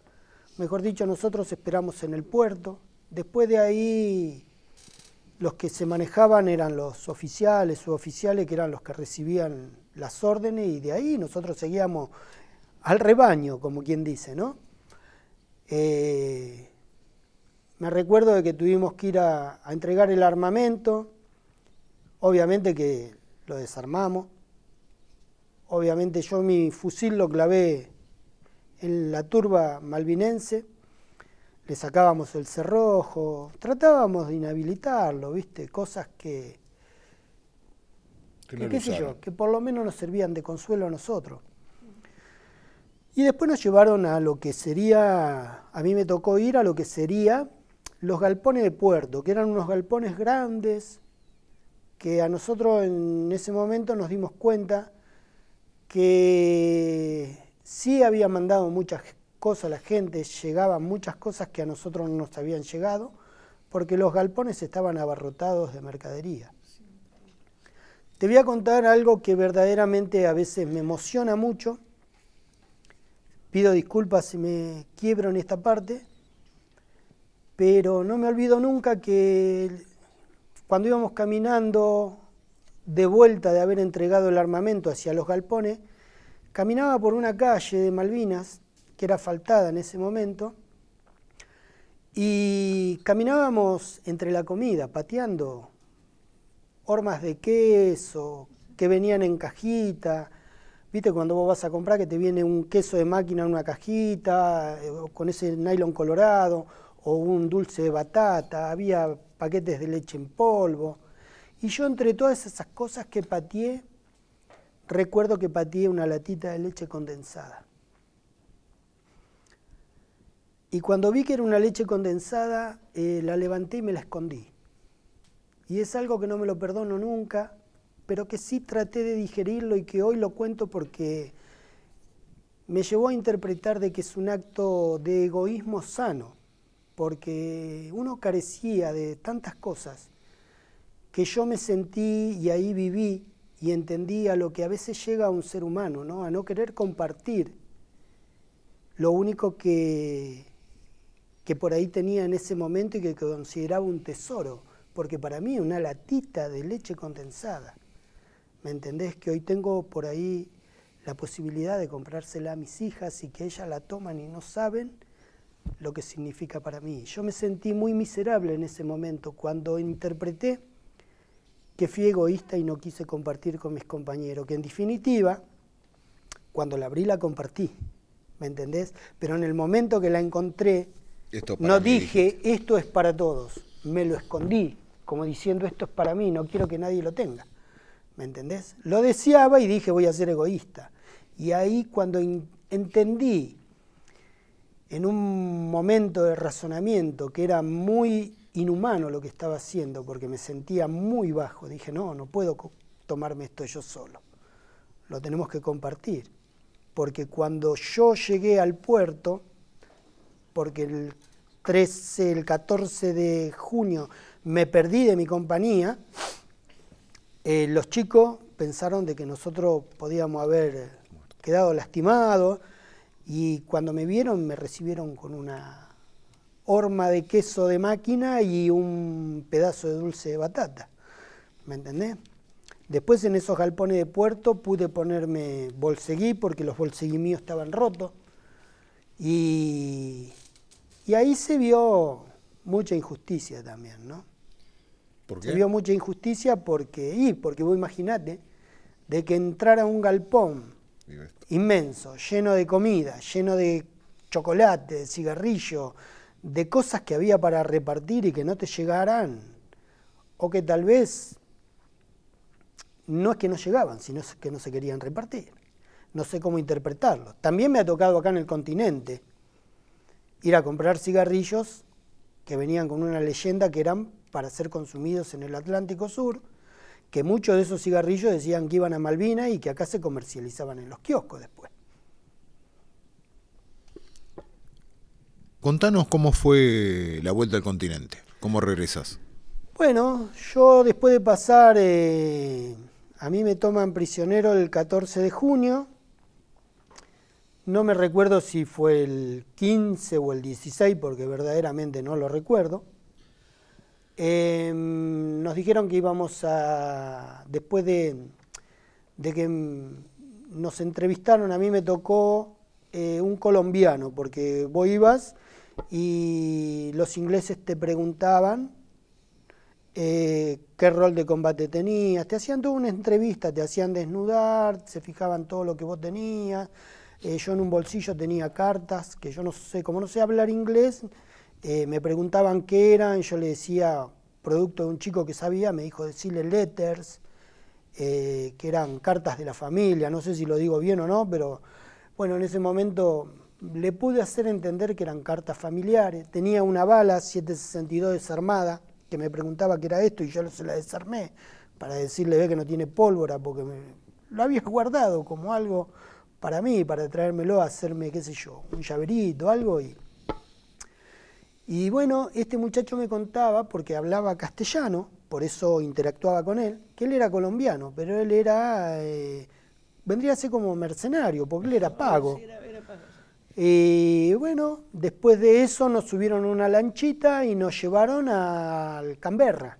mejor dicho, nosotros esperamos en el puerto. Después de ahí, los que se manejaban eran los oficiales, suboficiales, que eran los que recibían las órdenes, y de ahí nosotros seguíamos al rebaño, como quien dice, ¿no? Me recuerdo de que tuvimos que ir a entregar el armamento, obviamente que lo desarmamos, obviamente yo mi fusil lo clavé en la turba malvinense, le sacábamos el cerrojo, tratábamos de inhabilitarlo, ¿viste? Cosas que qué sé yo, que por lo menos nos servían de consuelo a nosotros. Y después nos llevaron a lo que sería, a mí me tocó ir a lo que sería los galpones de puerto, que eran unos galpones grandes, que a nosotros en ese momento nos dimos cuenta que sí había mandado muchas cosas la gente, llegaban muchas cosas que a nosotros no nos habían llegado, porque los galpones estaban abarrotados de mercadería. Te voy a contar algo que verdaderamente a veces me emociona mucho. Pido disculpas si me quiebro en esta parte, pero no me olvido nunca que cuando íbamos caminando de vuelta de haber entregado el armamento hacia los galpones, caminaba por una calle de Malvinas, que era asfaltada en ese momento, y caminábamos entre la comida, pateando hormas de queso que venían en cajita, ¿Viste cuando vos vas a comprar que te viene un queso de máquina en una cajita, con ese nylon colorado, o un dulce de batata, había paquetes de leche en polvo? Y yo entre todas esas cosas que pateé, recuerdo que pateé una latita de leche condensada. Y cuando vi que era una leche condensada, la levanté y me la escondí. Y es algo que no me lo perdono nunca, pero que sí traté de digerirlo y que hoy lo cuento porque me llevó a interpretar de que es un acto de egoísmo sano, porque uno carecía de tantas cosas que yo me sentí y ahí viví y entendí a lo que a veces llega a un ser humano, ¿no? A no querer compartir lo único que por ahí tenía en ese momento y que consideraba un tesoro, porque para mí una latita de leche condensada, ¿me entendés? Que hoy tengo por ahí la posibilidad de comprársela a mis hijas y que ellas la toman y no saben lo que significa para mí. Yo me sentí muy miserable en ese momento cuando interpreté que fui egoísta y no quise compartir con mis compañeros, que en definitiva, cuando la abrí la compartí, ¿me entendés? Pero en el momento que la encontré, no dije, esto es para todos, me lo escondí, como diciendo, esto es para mí, no quiero que nadie lo tenga, ¿me entendés? Lo deseaba y dije, voy a ser egoísta. Y ahí cuando entendí, en un momento de razonamiento, que era muy inhumano lo que estaba haciendo, porque me sentía muy bajo, dije, no puedo tomarme esto yo solo, lo tenemos que compartir. Porque cuando yo llegué al puerto, porque el 14 de junio me perdí de mi compañía, los chicos pensaron de que nosotros podíamos haber quedado lastimados y cuando me vieron me recibieron con una horma de queso de máquina y un pedazo de dulce de batata, ¿me entendés? Después en esos galpones de puerto pude ponerme bolseguí porque los bolseguí míos estaban rotos y ahí se vio mucha injusticia también, ¿no? ¿Por qué? Se vio mucha injusticia porque vos imaginate de que entrara un galpón inmenso, lleno de comida, lleno de chocolate, de cigarrillo, de cosas que había para repartir y que no te llegaran, o que tal vez no es que no llegaban, sino que no se querían repartir. No sé cómo interpretarlo. También me ha tocado acá en el continente ir a comprar cigarrillos que venían con una leyenda que eran para ser consumidos en el Atlántico Sur, que muchos de esos cigarrillos decían que iban a Malvinas y que acá se comercializaban en los kioscos después. Contanos cómo fue la vuelta al continente, cómo regresas. Bueno, yo después de pasar, a mí me toman prisionero el 14 de junio, no me recuerdo si fue el 15 o el 16, porque verdaderamente no lo recuerdo. Nos dijeron que íbamos a, después de que nos entrevistaron, a mí me tocó un colombiano, porque vos ibas y los ingleses te preguntaban qué rol de combate tenías, te hacían toda una entrevista, te hacían desnudar, se fijaban todo lo que vos tenías. Yo en un bolsillo tenía cartas, que yo no sé, como no sé hablar inglés, me preguntaban qué eran, yo le decía, producto de un chico que sabía, me dijo decirle letters, que eran cartas de la familia, no sé si lo digo bien o no, pero bueno, en ese momento le pude hacer entender que eran cartas familiares. Tenía una bala 7.62 desarmada, que me preguntaba qué era esto y yo se la desarmé para decirle, ve que no tiene pólvora, porque lo había guardado como algo para mí, para traérmelo a hacerme, qué sé yo, un llaverito, algo. Y bueno, este muchacho me contaba, porque hablaba castellano, por eso interactuaba con él, que él era colombiano, pero él era, vendría a ser como mercenario, porque él era pago. Y bueno, después de eso nos subieron una lanchita y nos llevaron al Canberra,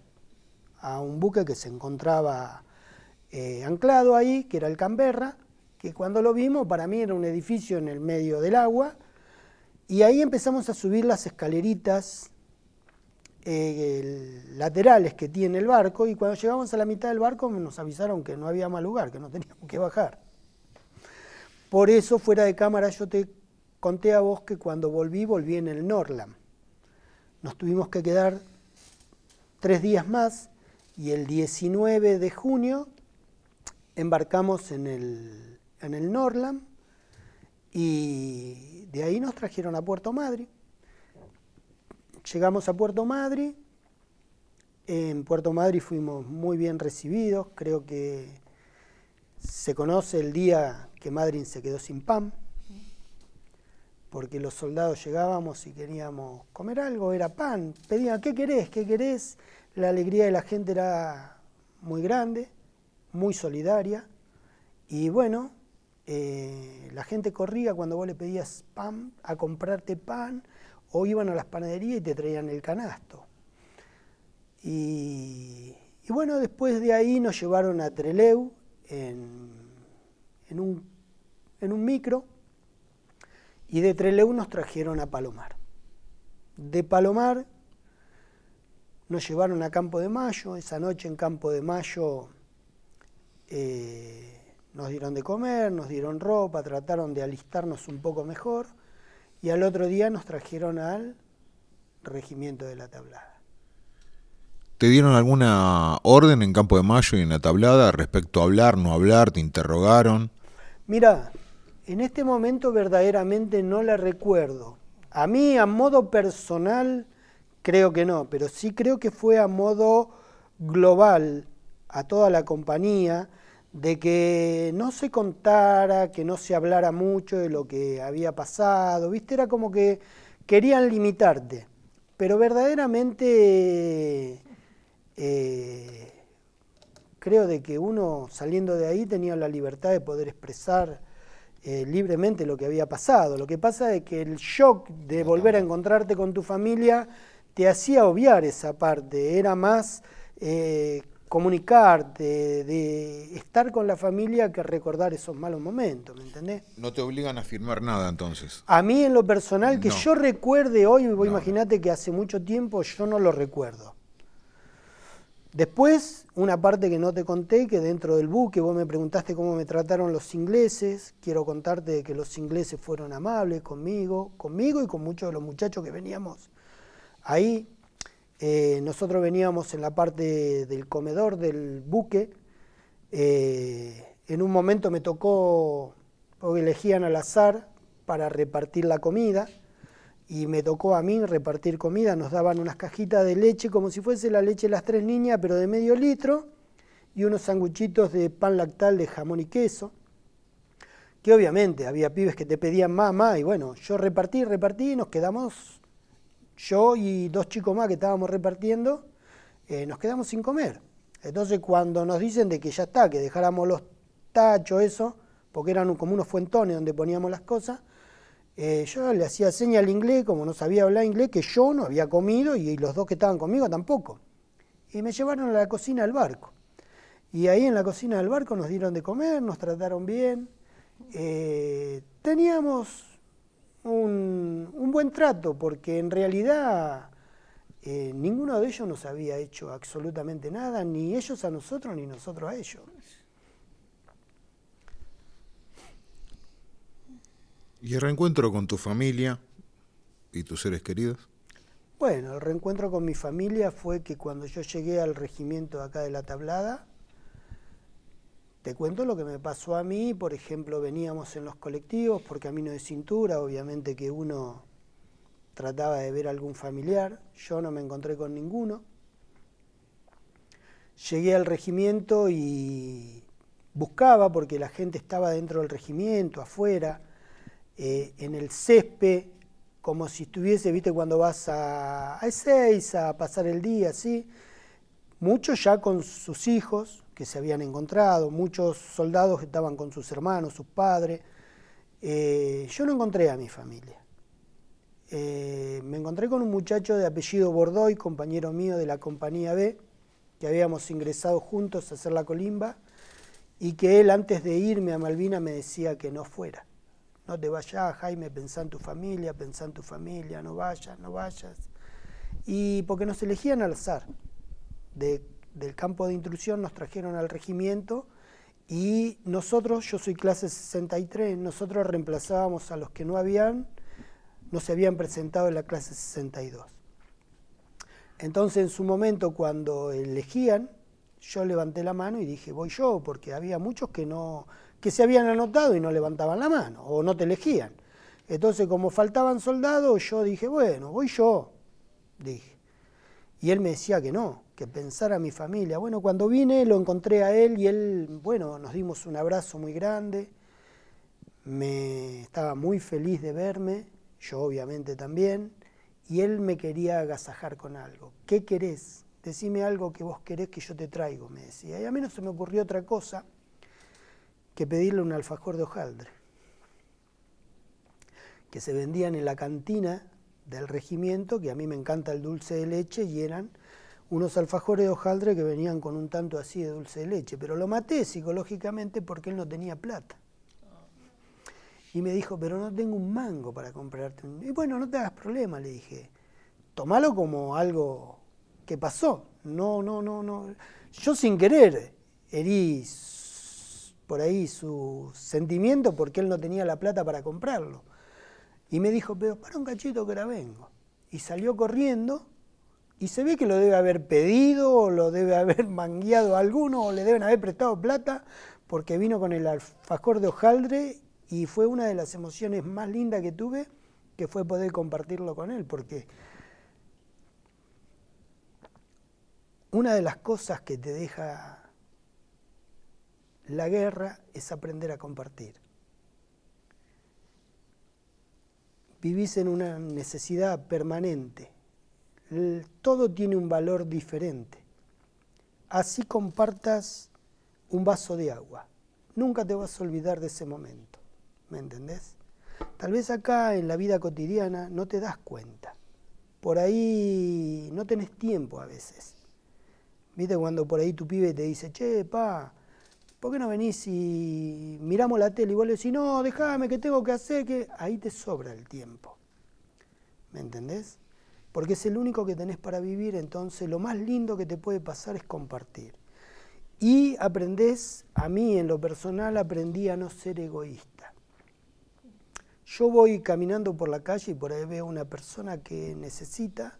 a un buque que se encontraba anclado ahí, que era el Canberra, que cuando lo vimos para mí era un edificio en el medio del agua, y ahí empezamos a subir las escaleritas laterales que tiene el barco, y cuando llegamos a la mitad del barco nos avisaron que no había más lugar, que no teníamos que bajar. Por eso, fuera de cámara, yo te conté a vos que cuando volví en el Norland. Nos tuvimos que quedar 3 días más y el 19 de junio embarcamos en el Norland y de ahí nos trajeron a Puerto Madryn. Llegamos a Puerto Madryn. En Puerto Madryn fuimos muy bien recibidos. Creo que se conoce el día que Madryn se quedó sin pan, porque los soldados llegábamos y queríamos comer algo, era pan. Pedían, ¿qué querés? ¿Qué querés? La alegría de la gente era muy grande, muy solidaria. Y bueno, la gente corría cuando vos le pedías pan, a comprarte pan, o iban a las panaderías y te traían el canasto. Y bueno, después de ahí nos llevaron a Trelew en un micro, y de Trelew nos trajeron a Palomar. De Palomar nos llevaron a Campo de Mayo. Esa noche en Campo de Mayo nos dieron de comer, nos dieron ropa, trataron de alistarnos un poco mejor, y al otro día nos trajeron al Regimiento de la Tablada. ¿Te dieron alguna orden en Campo de Mayo y en la Tablada respecto a hablar, no hablar? ¿Te interrogaron? Mira, en este momento verdaderamente no la recuerdo. A mí, a modo personal, creo que no, pero sí creo que fue a modo global, a toda la compañía, de que no se contara, que no se hablara mucho de lo que había pasado, ¿viste? Era como que querían limitarte, pero verdaderamente creo de que uno saliendo de ahí tenía la libertad de poder expresar libremente lo que había pasado. Lo que pasa es que el shock de volver a encontrarte con tu familia te hacía obviar esa parte, era más comunicarte, de estar con la familia que recordar esos malos momentos, ¿me entendés? No te obligan a firmar nada entonces. A mí en lo personal, que No. yo recuerde hoy, vos imaginate que hace mucho tiempo yo no lo recuerdo. Después, una parte que no te conté, que dentro del buque vos me preguntaste cómo me trataron los ingleses. Quiero contarte que los ingleses fueron amables conmigo y con muchos de los muchachos que veníamos ahí. Nosotros veníamos en la parte del comedor del buque. En un momento me tocó, porque elegían al azar para repartir la comida, y me tocó a mí repartir comida. Nos daban unas cajitas de leche, como si fuese la leche de las 3 niñas, pero de medio litro, y unos sanguchitos de pan lactal de jamón y queso, que obviamente había pibes que te pedían más, y bueno, yo repartí, y nos quedamos, yo y 2 chicos más que estábamos repartiendo, nos quedamos sin comer. Entonces cuando nos dicen de que ya está, que dejáramos los tachos, eso, porque eran como unos fuentones donde poníamos las cosas, yo le hacía seña al inglés, como no sabía hablar inglés, que yo no había comido y los 2 que estaban conmigo tampoco. Y me llevaron a la cocina del barco. Y ahí en la cocina del barco nos dieron de comer, nos trataron bien. Teníamos un buen trato, porque en realidad ninguno de ellos nos había hecho absolutamente nada, ni ellos a nosotros, ni nosotros a ellos. ¿Y el reencuentro con tu familia y tus seres queridos? Bueno, el reencuentro con mi familia fue que cuando yo llegué al regimiento de acá de La Tablada, te cuento lo que me pasó a mí. Por ejemplo, veníamos en los colectivos por camino de cintura, obviamente que uno trataba de ver a algún familiar, yo no me encontré con ninguno. Llegué al regimiento y buscaba, porque la gente estaba dentro del regimiento, afuera, en el césped, como si estuviese, viste, cuando vas a Ezeiza a pasar el día, ¿sí? Muchos ya con sus hijos que se habían encontrado, muchos soldados que estaban con sus hermanos, sus padres. Yo no encontré a mi familia. Me encontré con un muchacho de apellido Bordoy, compañero mío de la compañía B, que habíamos ingresado juntos a hacer la colimba, y que él antes de irme a Malvinas me decía que no fuera. No te vayas, Jaime, pensá en tu familia, no vayas, no vayas. Y porque nos elegían al azar. Del campo de instrucción nos trajeron al regimiento Y nosotros, yo soy clase 63, nosotros reemplazábamos a los que no se habían presentado en la clase 62. Entonces, en su momento, cuando elegían, yo levanté la mano y dije, voy yo, porque había muchos que se habían anotado y no levantaban la mano, o no te elegían. Entonces, como faltaban soldados, yo dije, bueno, voy yo, dije. Y él me decía que no, que pensara a mi familia. Bueno, cuando vine lo encontré a él y él, bueno, nos dimos un abrazo muy grande. Estaba muy feliz de verme, yo obviamente también, y él me quería agasajar con algo. ¿Qué querés? Decime algo que vos querés que yo te traigo, me decía. Y a mí no se me ocurrió otra cosa que pedirle un alfajor de hojaldre, que se vendían en la cantina del regimiento, que a mí me encanta el dulce de leche, y eran unos alfajores de hojaldre que venían con un tanto así de dulce de leche. Pero lo maté psicológicamente porque él no tenía plata. Y me dijo, pero no tengo un mango para comprarte. Y bueno, no te hagas problema, le dije. Tomalo como algo que pasó. No. Yo sin querer herí por ahí su sentimiento porque él no tenía la plata para comprarlo. Y me dijo, pero para un cachito que ahora vengo. Y salió corriendo y se ve que lo debe haber pedido o lo debe haber mangueado a alguno o le deben haber prestado plata porque vino con el alfajor de hojaldre y fue una de las emociones más lindas que tuve, que fue poder compartirlo con él, porque una de las cosas que te deja la guerra es aprender a compartir. Vivís en una necesidad permanente. Todo tiene un valor diferente. Así compartas un vaso de agua. Nunca te vas a olvidar de ese momento. ¿Me entendés? Tal vez acá en la vida cotidiana no te das cuenta. Por ahí no tenés tiempo a veces. ¿Viste cuando por ahí tu pibe te dice, che, pa, ¿por qué no venís y miramos la tele? Y vos le decís, no, déjame, que tengo que hacer, que ahí te sobra el tiempo. ¿Me entendés? Porque es el único que tenés para vivir, entonces lo más lindo que te puede pasar es compartir. Y aprendés, a mí en lo personal aprendí a no ser egoísta. Yo voy caminando por la calle y por ahí veo una persona que necesita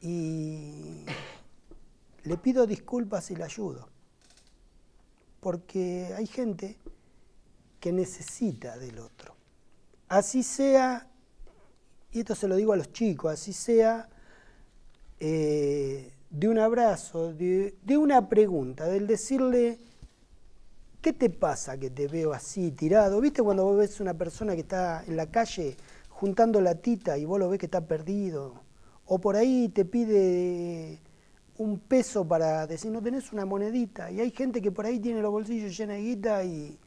y le pido disculpas y le ayudo. Porque hay gente que necesita del otro. Así sea, y esto se lo digo a los chicos, así sea de un abrazo, de una pregunta, del decirle, ¿qué te pasa que te veo así tirado? ¿Viste cuando vos ves una persona que está en la calle juntando latita y vos lo ves que está perdido? O por ahí te pide un peso para decir, no tenés una monedita. Y hay gente que por ahí tiene los bolsillos llenos de guita y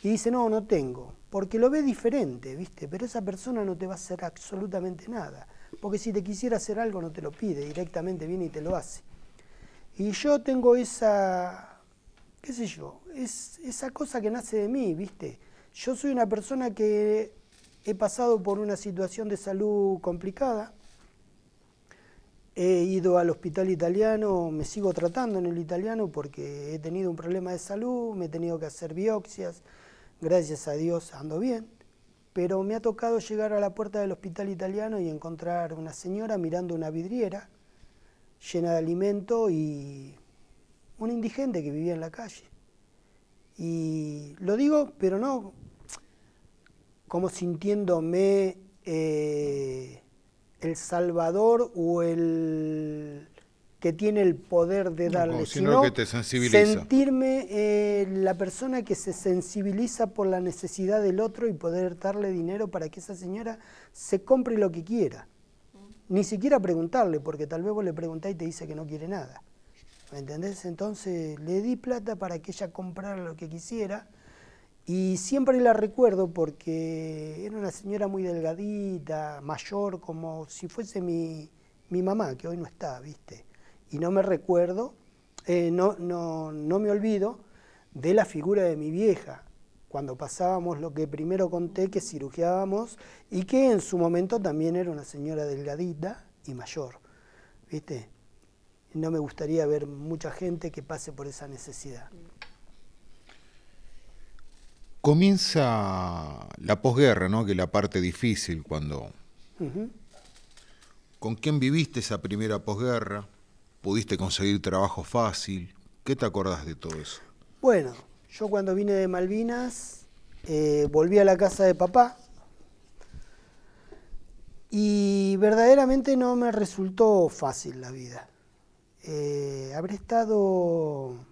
dice, no, no tengo. Porque lo ve diferente, ¿viste? Pero esa persona no te va a hacer absolutamente nada. Porque si te quisiera hacer algo no te lo pide, directamente viene y te lo hace. Y yo tengo esa, qué sé yo, esa cosa que nace de mí, ¿viste? Yo soy una persona que he pasado por una situación de salud complicada. He ido al hospital italiano, me sigo tratando en el italiano porque he tenido un problema de salud, me he tenido que hacer biopsias, gracias a Dios ando bien, pero me ha tocado llegar a la puerta del hospital italiano y encontrar una señora mirando una vidriera llena de alimento y un indigente que vivía en la calle. Y lo digo, pero no como sintiéndome el salvador o el que tiene el poder de darle, no, sino que te sensibiliza. Sentirme la persona que se sensibiliza por la necesidad del otro y poder darle dinero para que esa señora se compre lo que quiera. Ni siquiera preguntarle, porque tal vez vos le preguntás y te dice que no quiere nada. ¿Me entendés? Entonces le di plata para que ella comprara lo que quisiera. Y siempre la recuerdo porque era una señora muy delgadita, mayor, como si fuese mi mamá, que hoy no está, ¿viste? Y no me recuerdo, no me olvido de la figura de mi vieja, cuando pasábamos lo que primero conté, que cirugiábamos, y que en su momento también era una señora delgadita y mayor, ¿viste? No me gustaría ver mucha gente que pase por esa necesidad. Comienza la posguerra, ¿no? Que es la parte difícil cuando... ¿Con quién viviste esa primera posguerra? ¿Pudiste conseguir trabajo fácil? ¿Qué te acordás de todo eso? Bueno, yo cuando vine de Malvinas volví a la casa de papá y verdaderamente no me resultó fácil la vida. Habré estado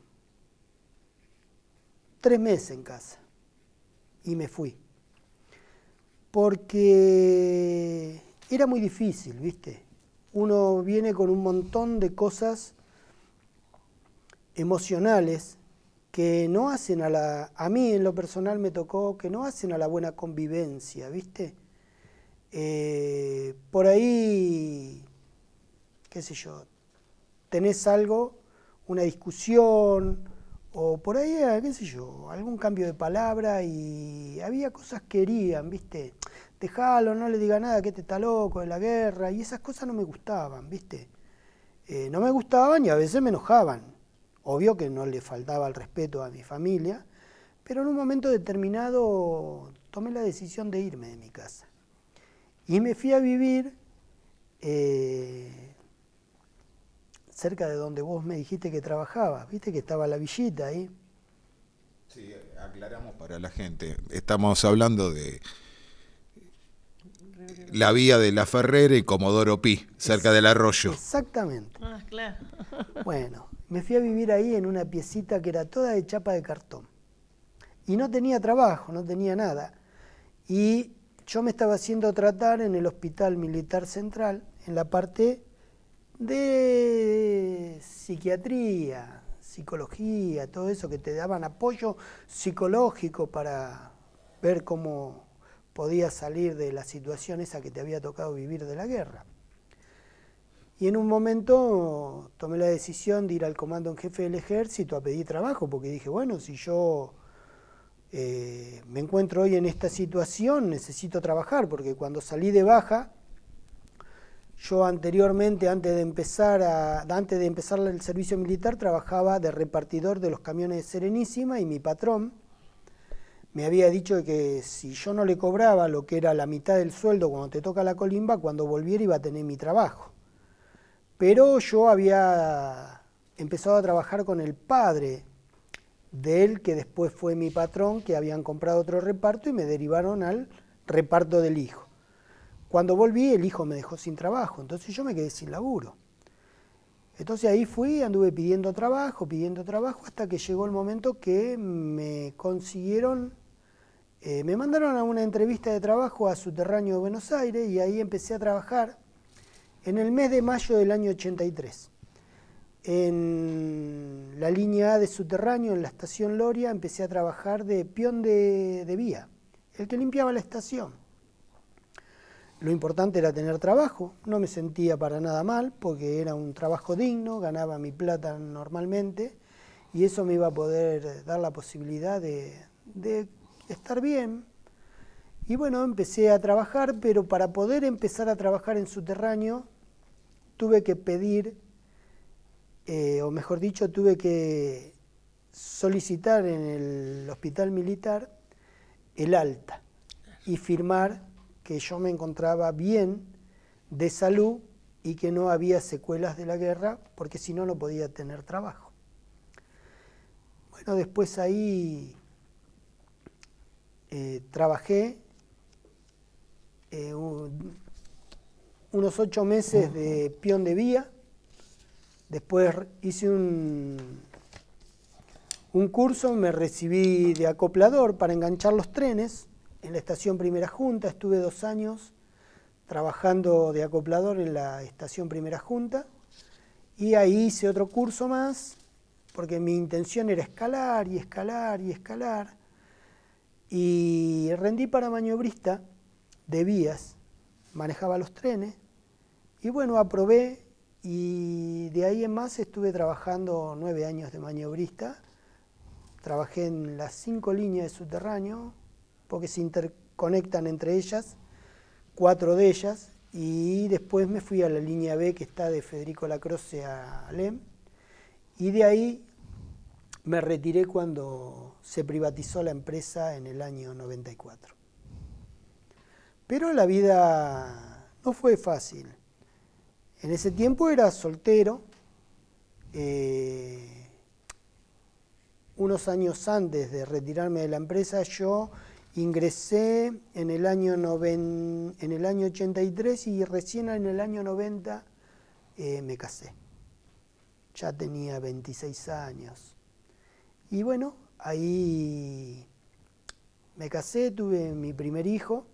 3 meses en casa y me fui. Porque era muy difícil, ¿viste? Uno viene con un montón de cosas emocionales que no hacen a mí en lo personal me tocó, que no hacen a la buena convivencia, ¿viste? Por ahí, qué sé yo, tenés algo, una discusión, o por ahí, qué sé yo, algún cambio de palabra y había cosas que herían, ¿viste? Dejalo, no le diga nada, que este está loco de la guerra, y esas cosas no me gustaban, ¿viste? No me gustaban y a veces me enojaban. Obvio que no le faltaba el respeto a mi familia, pero en un momento determinado tomé la decisión de irme de mi casa. Y me fui a vivir cerca de donde vos me dijiste que trabajabas, ¿viste? Que estaba la villita ahí. Sí, aclaramos para la gente. Estamos hablando de la vía de La Ferrera y Comodoro Pi, cerca del arroyo. Exactamente. Ah, claro. Bueno, me fui a vivir ahí en una piecita que era toda de chapa de cartón. Y no tenía trabajo, no tenía nada. Y yo me estaba haciendo tratar en el Hospital Militar Central, en la parte de psiquiatría, psicología, todo eso, que te daban apoyo psicológico para ver cómo podías salir de la situación esa que te había tocado vivir de la guerra. Y en un momento tomé la decisión de ir al comando en jefe del ejército a pedir trabajo, porque dije, bueno, si yo me encuentro hoy en esta situación, necesito trabajar, porque cuando salí de baja, yo anteriormente, antes de empezar el servicio militar, trabajaba de repartidor de los camiones de Serenísima y mi patrón me había dicho que si yo no le cobraba lo que era la mitad del sueldo cuando te toca la colimba, cuando volviera iba a tener mi trabajo. Pero yo había empezado a trabajar con el padre de él, que después fue mi patrón, que habían comprado otro reparto y me derivaron al reparto del hijo. Cuando volví, el hijo me dejó sin trabajo, entonces yo me quedé sin laburo. Entonces ahí fui, anduve pidiendo trabajo, hasta que llegó el momento que me consiguieron, me mandaron a una entrevista de trabajo a Subterráneo de Buenos Aires y ahí empecé a trabajar en el mes de mayo del año 83. En la línea A de Subterráneo, en la estación Loria, empecé a trabajar de peón de vía, el que limpiaba la estación. Lo importante era tener trabajo, no me sentía para nada mal porque era un trabajo digno, ganaba mi plata normalmente y eso me iba a poder dar la posibilidad de estar bien. Y bueno, empecé a trabajar, pero para poder empezar a trabajar en Subterráneo tuve que pedir, o mejor dicho, tuve que solicitar en el hospital militar el alta y firmar que yo me encontraba bien de salud y que no había secuelas de la guerra, porque si no, no podía tener trabajo. Bueno, después ahí trabajé unos 8 meses de peón de vía, después hice un curso, me recibí de acoplador para enganchar los trenes. En la estación Primera Junta estuve 2 años trabajando de acoplador en la estación Primera Junta y ahí hice otro curso más porque mi intención era escalar y escalar y escalar y rendí para maniobrista de vías, manejaba los trenes y bueno, aprobé y de ahí en más estuve trabajando 9 años de maniobrista, trabajé en las 5 líneas de Subterráneo, porque se interconectan entre ellas, 4 de ellas, y después me fui a la línea B que está de Federico Lacroze a Alem, y de ahí me retiré cuando se privatizó la empresa en el año 94. Pero la vida no fue fácil. En ese tiempo era soltero. Unos años antes de retirarme de la empresa, yo ingresé en el año 83 y recién en el año 90 me casé. Ya tenía 26 años. Y bueno, ahí me casé, tuve mi primer hijo.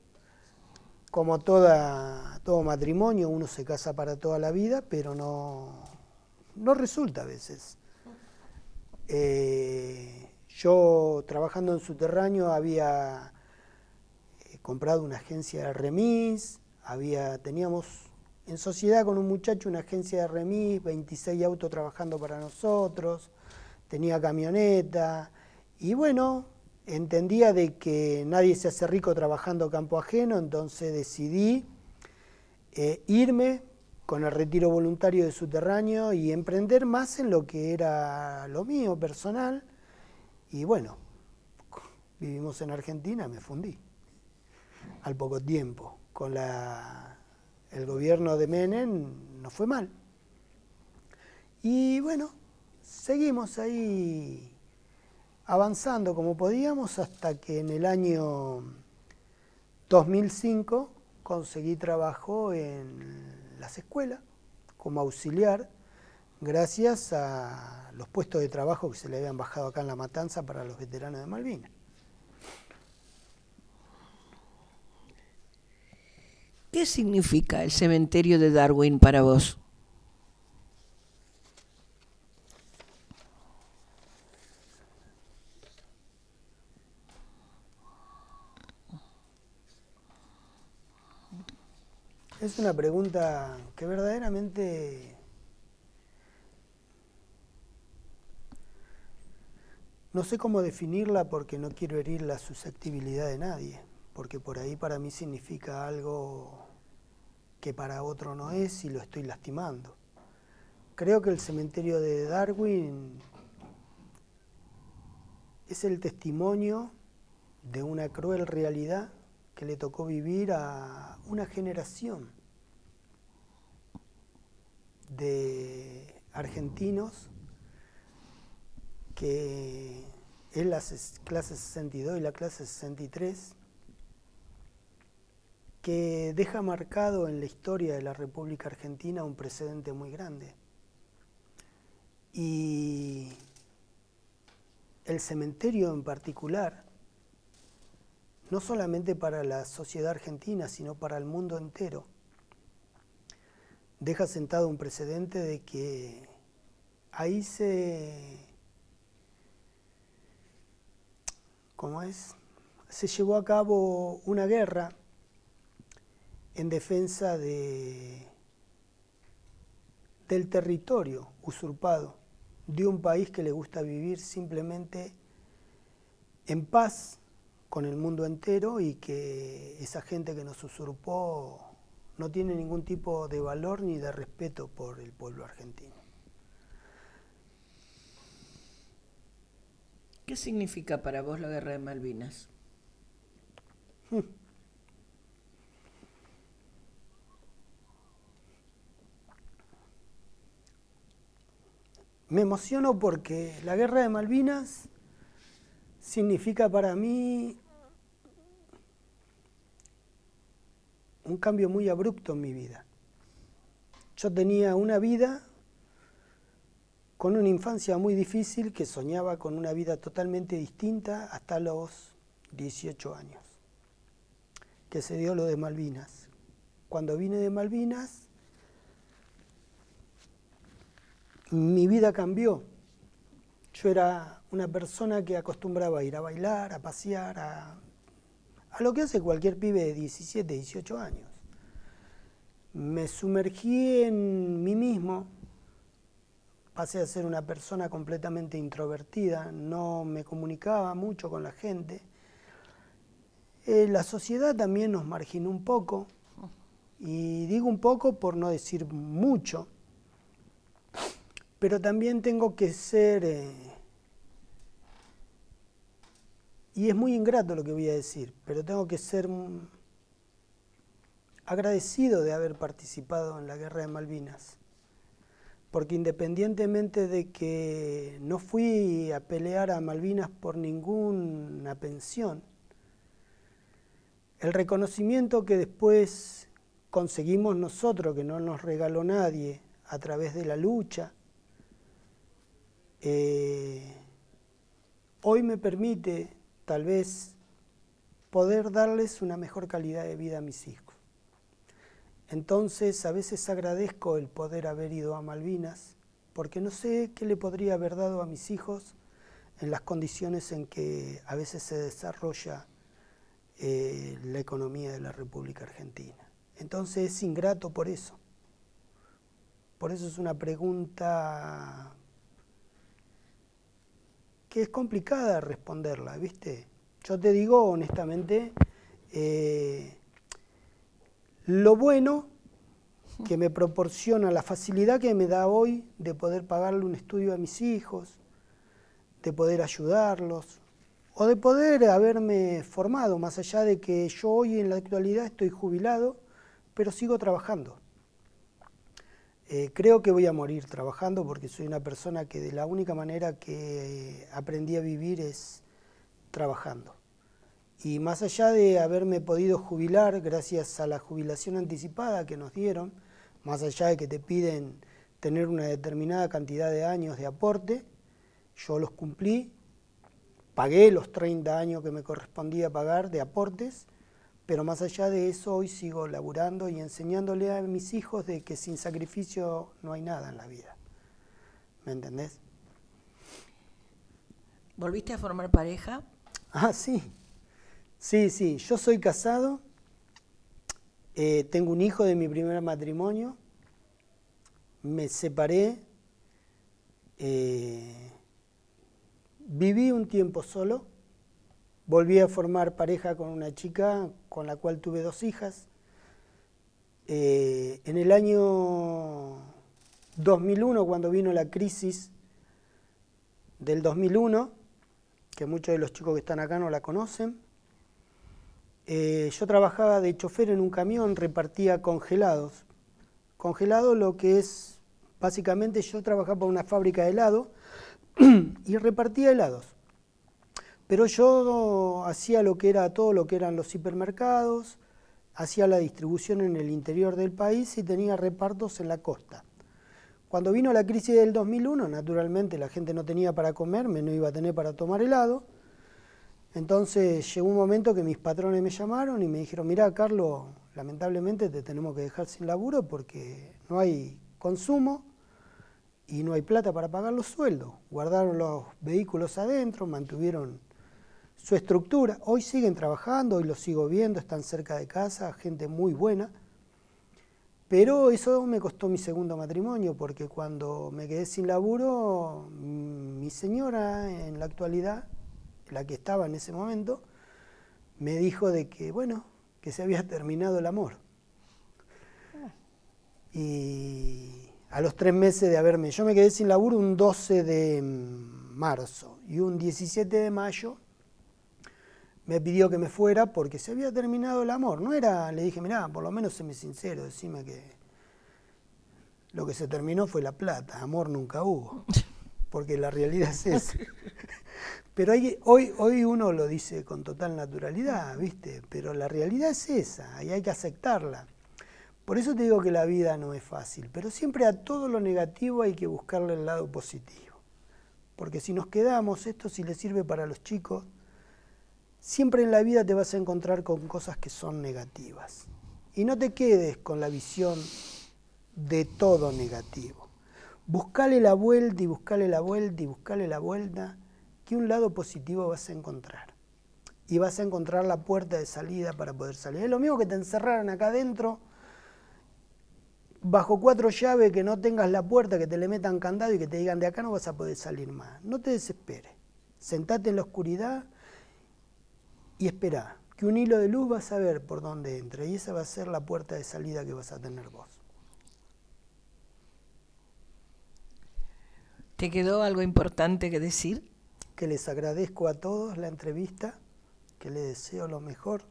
Como todo matrimonio, uno se casa para toda la vida, pero no resulta a veces. Yo, trabajando en Subterráneo, había comprado una agencia de remis, teníamos en sociedad con un muchacho una agencia de remis, 26 autos trabajando para nosotros, tenía camioneta, y bueno, entendía de que nadie se hace rico trabajando campo ajeno, entonces decidí irme con el retiro voluntario de Subterráneo y emprender más en lo que era lo mío personal. Y bueno, vivimos en Argentina, me fundí al poco tiempo. Con el gobierno de Menem no fue mal. Y bueno, seguimos ahí avanzando como podíamos hasta que en el año 2005 conseguí trabajo en las escuelas como auxiliar, gracias a los puestos de trabajo que se le habían bajado acá en La Matanza para los veteranos de Malvinas. ¿Qué significa el cementerio de Darwin para vos? Es una pregunta que verdaderamente no sé cómo definirla porque no quiero herir la susceptibilidad de nadie, porque por ahí para mí significa algo que para otro no es y lo estoy lastimando. Creo que el cementerio de Darwin es el testimonio de una cruel realidad que le tocó vivir a una generación de argentinos que es la clase 62 y la clase 63, que deja marcado en la historia de la República Argentina un precedente muy grande. Y el cementerio en particular, no solamente para la sociedad argentina, sino para el mundo entero, deja sentado un precedente de que ahí se llevó a cabo una guerra en defensa del territorio usurpado de un país que le gusta vivir simplemente en paz con el mundo entero y que esa gente que nos usurpó no tiene ningún tipo de valor ni de respeto por el pueblo argentino. ¿Qué significa para vos la Guerra de Malvinas? Me emociono porque la Guerra de Malvinas significa para mí un cambio muy abrupto en mi vida. Yo tenía una vida con una infancia muy difícil que soñaba con una vida totalmente distinta hasta los 18 años, que se dio lo de Malvinas. Cuando vine de Malvinas, mi vida cambió. Yo era una persona que acostumbraba a ir a bailar, a pasear, a lo que hace cualquier pibe de 17, 18 años. Me sumergí en mí mismo, pasé a ser una persona completamente introvertida, no me comunicaba mucho con la gente. La sociedad también nos marginó un poco, y digo un poco por no decir mucho, pero también tengo que ser Y es muy ingrato lo que voy a decir, pero tengo que ser agradecido de haber participado en la Guerra de Malvinas. Porque independientemente de que no fui a pelear a Malvinas por ninguna pensión, el reconocimiento que después conseguimos nosotros, que no nos regaló nadie, a través de la lucha, hoy me permite, tal vez, poder darles una mejor calidad de vida a mis hijos. Entonces, a veces agradezco el poder haber ido a Malvinas, porque no sé qué le podría haber dado a mis hijos en las condiciones en que a veces se desarrolla la economía de la República Argentina. Entonces es ingrato por eso. Por eso es una pregunta que es complicada responderla, ¿viste? Yo te digo honestamente, lo bueno que me proporciona, la facilidad que me da hoy de poder pagarle un estudio a mis hijos, de poder ayudarlos, o de poder haberme formado, más allá de que yo hoy en la actualidad estoy jubilado, pero sigo trabajando. Creo que voy a morir trabajando porque soy una persona que de la única manera que aprendí a vivir es trabajando. Y más allá de haberme podido jubilar gracias a la jubilación anticipada que nos dieron, más allá de que te piden tener una determinada cantidad de años de aporte, yo los cumplí, pagué los 30 años que me correspondía pagar de aportes, pero más allá de eso hoy sigo laburando y enseñándole a mis hijos de que sin sacrificio no hay nada en la vida. ¿Me entendés? ¿Volviste a formar pareja? Ah, sí. Sí, yo soy casado, tengo un hijo de mi primer matrimonio, me separé, viví un tiempo solo, volví a formar pareja con una chica con la cual tuve 2 hijas. En el año 2001, cuando vino la crisis del 2001, que muchos de los chicos que están acá no la conocen, yo trabajaba de chofer en un camión, repartía congelados. Congelado lo que es, básicamente yo trabajaba para una fábrica de helado y repartía helados. Pero yo hacía lo que era todo lo que eran los hipermercados, hacía la distribución en el interior del país y tenía repartos en la costa. Cuando vino la crisis del 2001, naturalmente la gente no tenía para comer, no iba a tener para tomar helado. Entonces llegó un momento que mis patrones me llamaron y me dijeron, mirá Carlos, lamentablemente te tenemos que dejar sin laburo porque no hay consumo y no hay plata para pagar los sueldos. Guardaron los vehículos adentro, mantuvieron su estructura. Hoy siguen trabajando, hoy los sigo viendo, están cerca de casa, gente muy buena. Pero eso me costó mi segundo matrimonio porque cuando me quedé sin laburo, mi señora en la actualidad, la que estaba en ese momento, me dijo de que, bueno, que se había terminado el amor. Y a los 3 meses de yo me quedé sin laburo un 12 de marzo y un 17 de mayo me pidió que me fuera porque se había terminado el amor. No era, le dije, mirá, por lo menos séme sincero, decime que lo que se terminó fue la plata, amor nunca hubo, porque la realidad es esa. Pero hoy uno lo dice con total naturalidad, ¿viste? Pero la realidad es esa y hay que aceptarla. Por eso te digo que la vida no es fácil, pero siempre a todo lo negativo hay que buscarle el lado positivo. Porque si nos quedamos, esto si le sirve para los chicos, siempre en la vida te vas a encontrar con cosas que son negativas. Y no te quedes con la visión de todo negativo. Buscale la vuelta y buscale la vuelta y buscale la vuelta, que un lado positivo vas a encontrar. Y vas a encontrar la puerta de salida para poder salir. Es lo mismo que te encerraran acá adentro, bajo 4 llaves, que no tengas la puerta, que te le metan candado y que te digan de acá no vas a poder salir más. No te desesperes. Sentate en la oscuridad y espera, que un hilo de luz vas a ver por dónde entra y esa va a ser la puerta de salida que vas a tener vos. ¿Te quedó algo importante que decir? Que les agradezco a todos la entrevista, que le deseo lo mejor.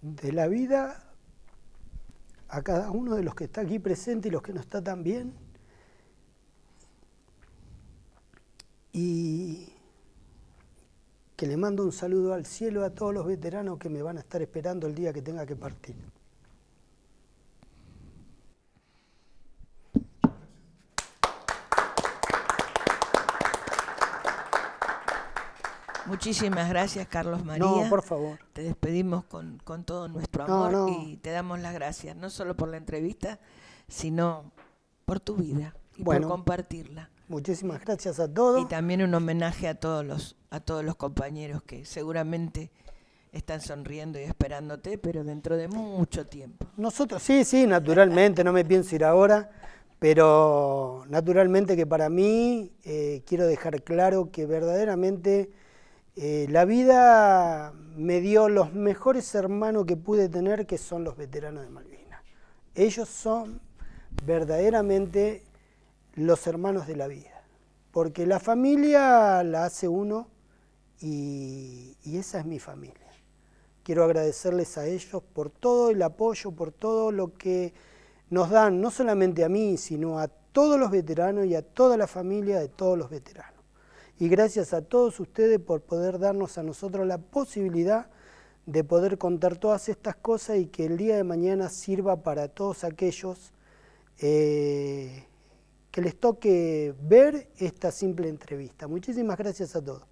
De la vida a cada uno de los que está aquí presente y los que no está tan bien. Y que le mando un saludo al cielo a todos los veteranos que me van a estar esperando el día que tenga que partir. Muchísimas gracias, Carlos María. No, por favor. Te despedimos con todo nuestro amor y te damos las gracias, no solo por la entrevista, sino por tu vida y por compartirla. Muchísimas gracias a todos. Y también un homenaje a todos los compañeros que seguramente están sonriendo y esperándote, pero dentro de mucho tiempo. Nosotros, sí, naturalmente, no me pienso ir ahora, pero naturalmente que para mí quiero dejar claro que verdaderamente la vida me dio los mejores hermanos que pude tener, que son los veteranos de Malvinas. Ellos son verdaderamente los hermanos de la vida, porque la familia la hace uno y esa es mi familia. Quiero agradecerles a ellos por todo el apoyo, por todo lo que nos dan, no solamente a mí, sino a todos los veteranos y a toda la familia de todos los veteranos. Y gracias a todos ustedes por poder darnos a nosotros la posibilidad de poder contar todas estas cosas y que el día de mañana sirva para todos aquellos que les toque ver esta simple entrevista. Muchísimas gracias a todos.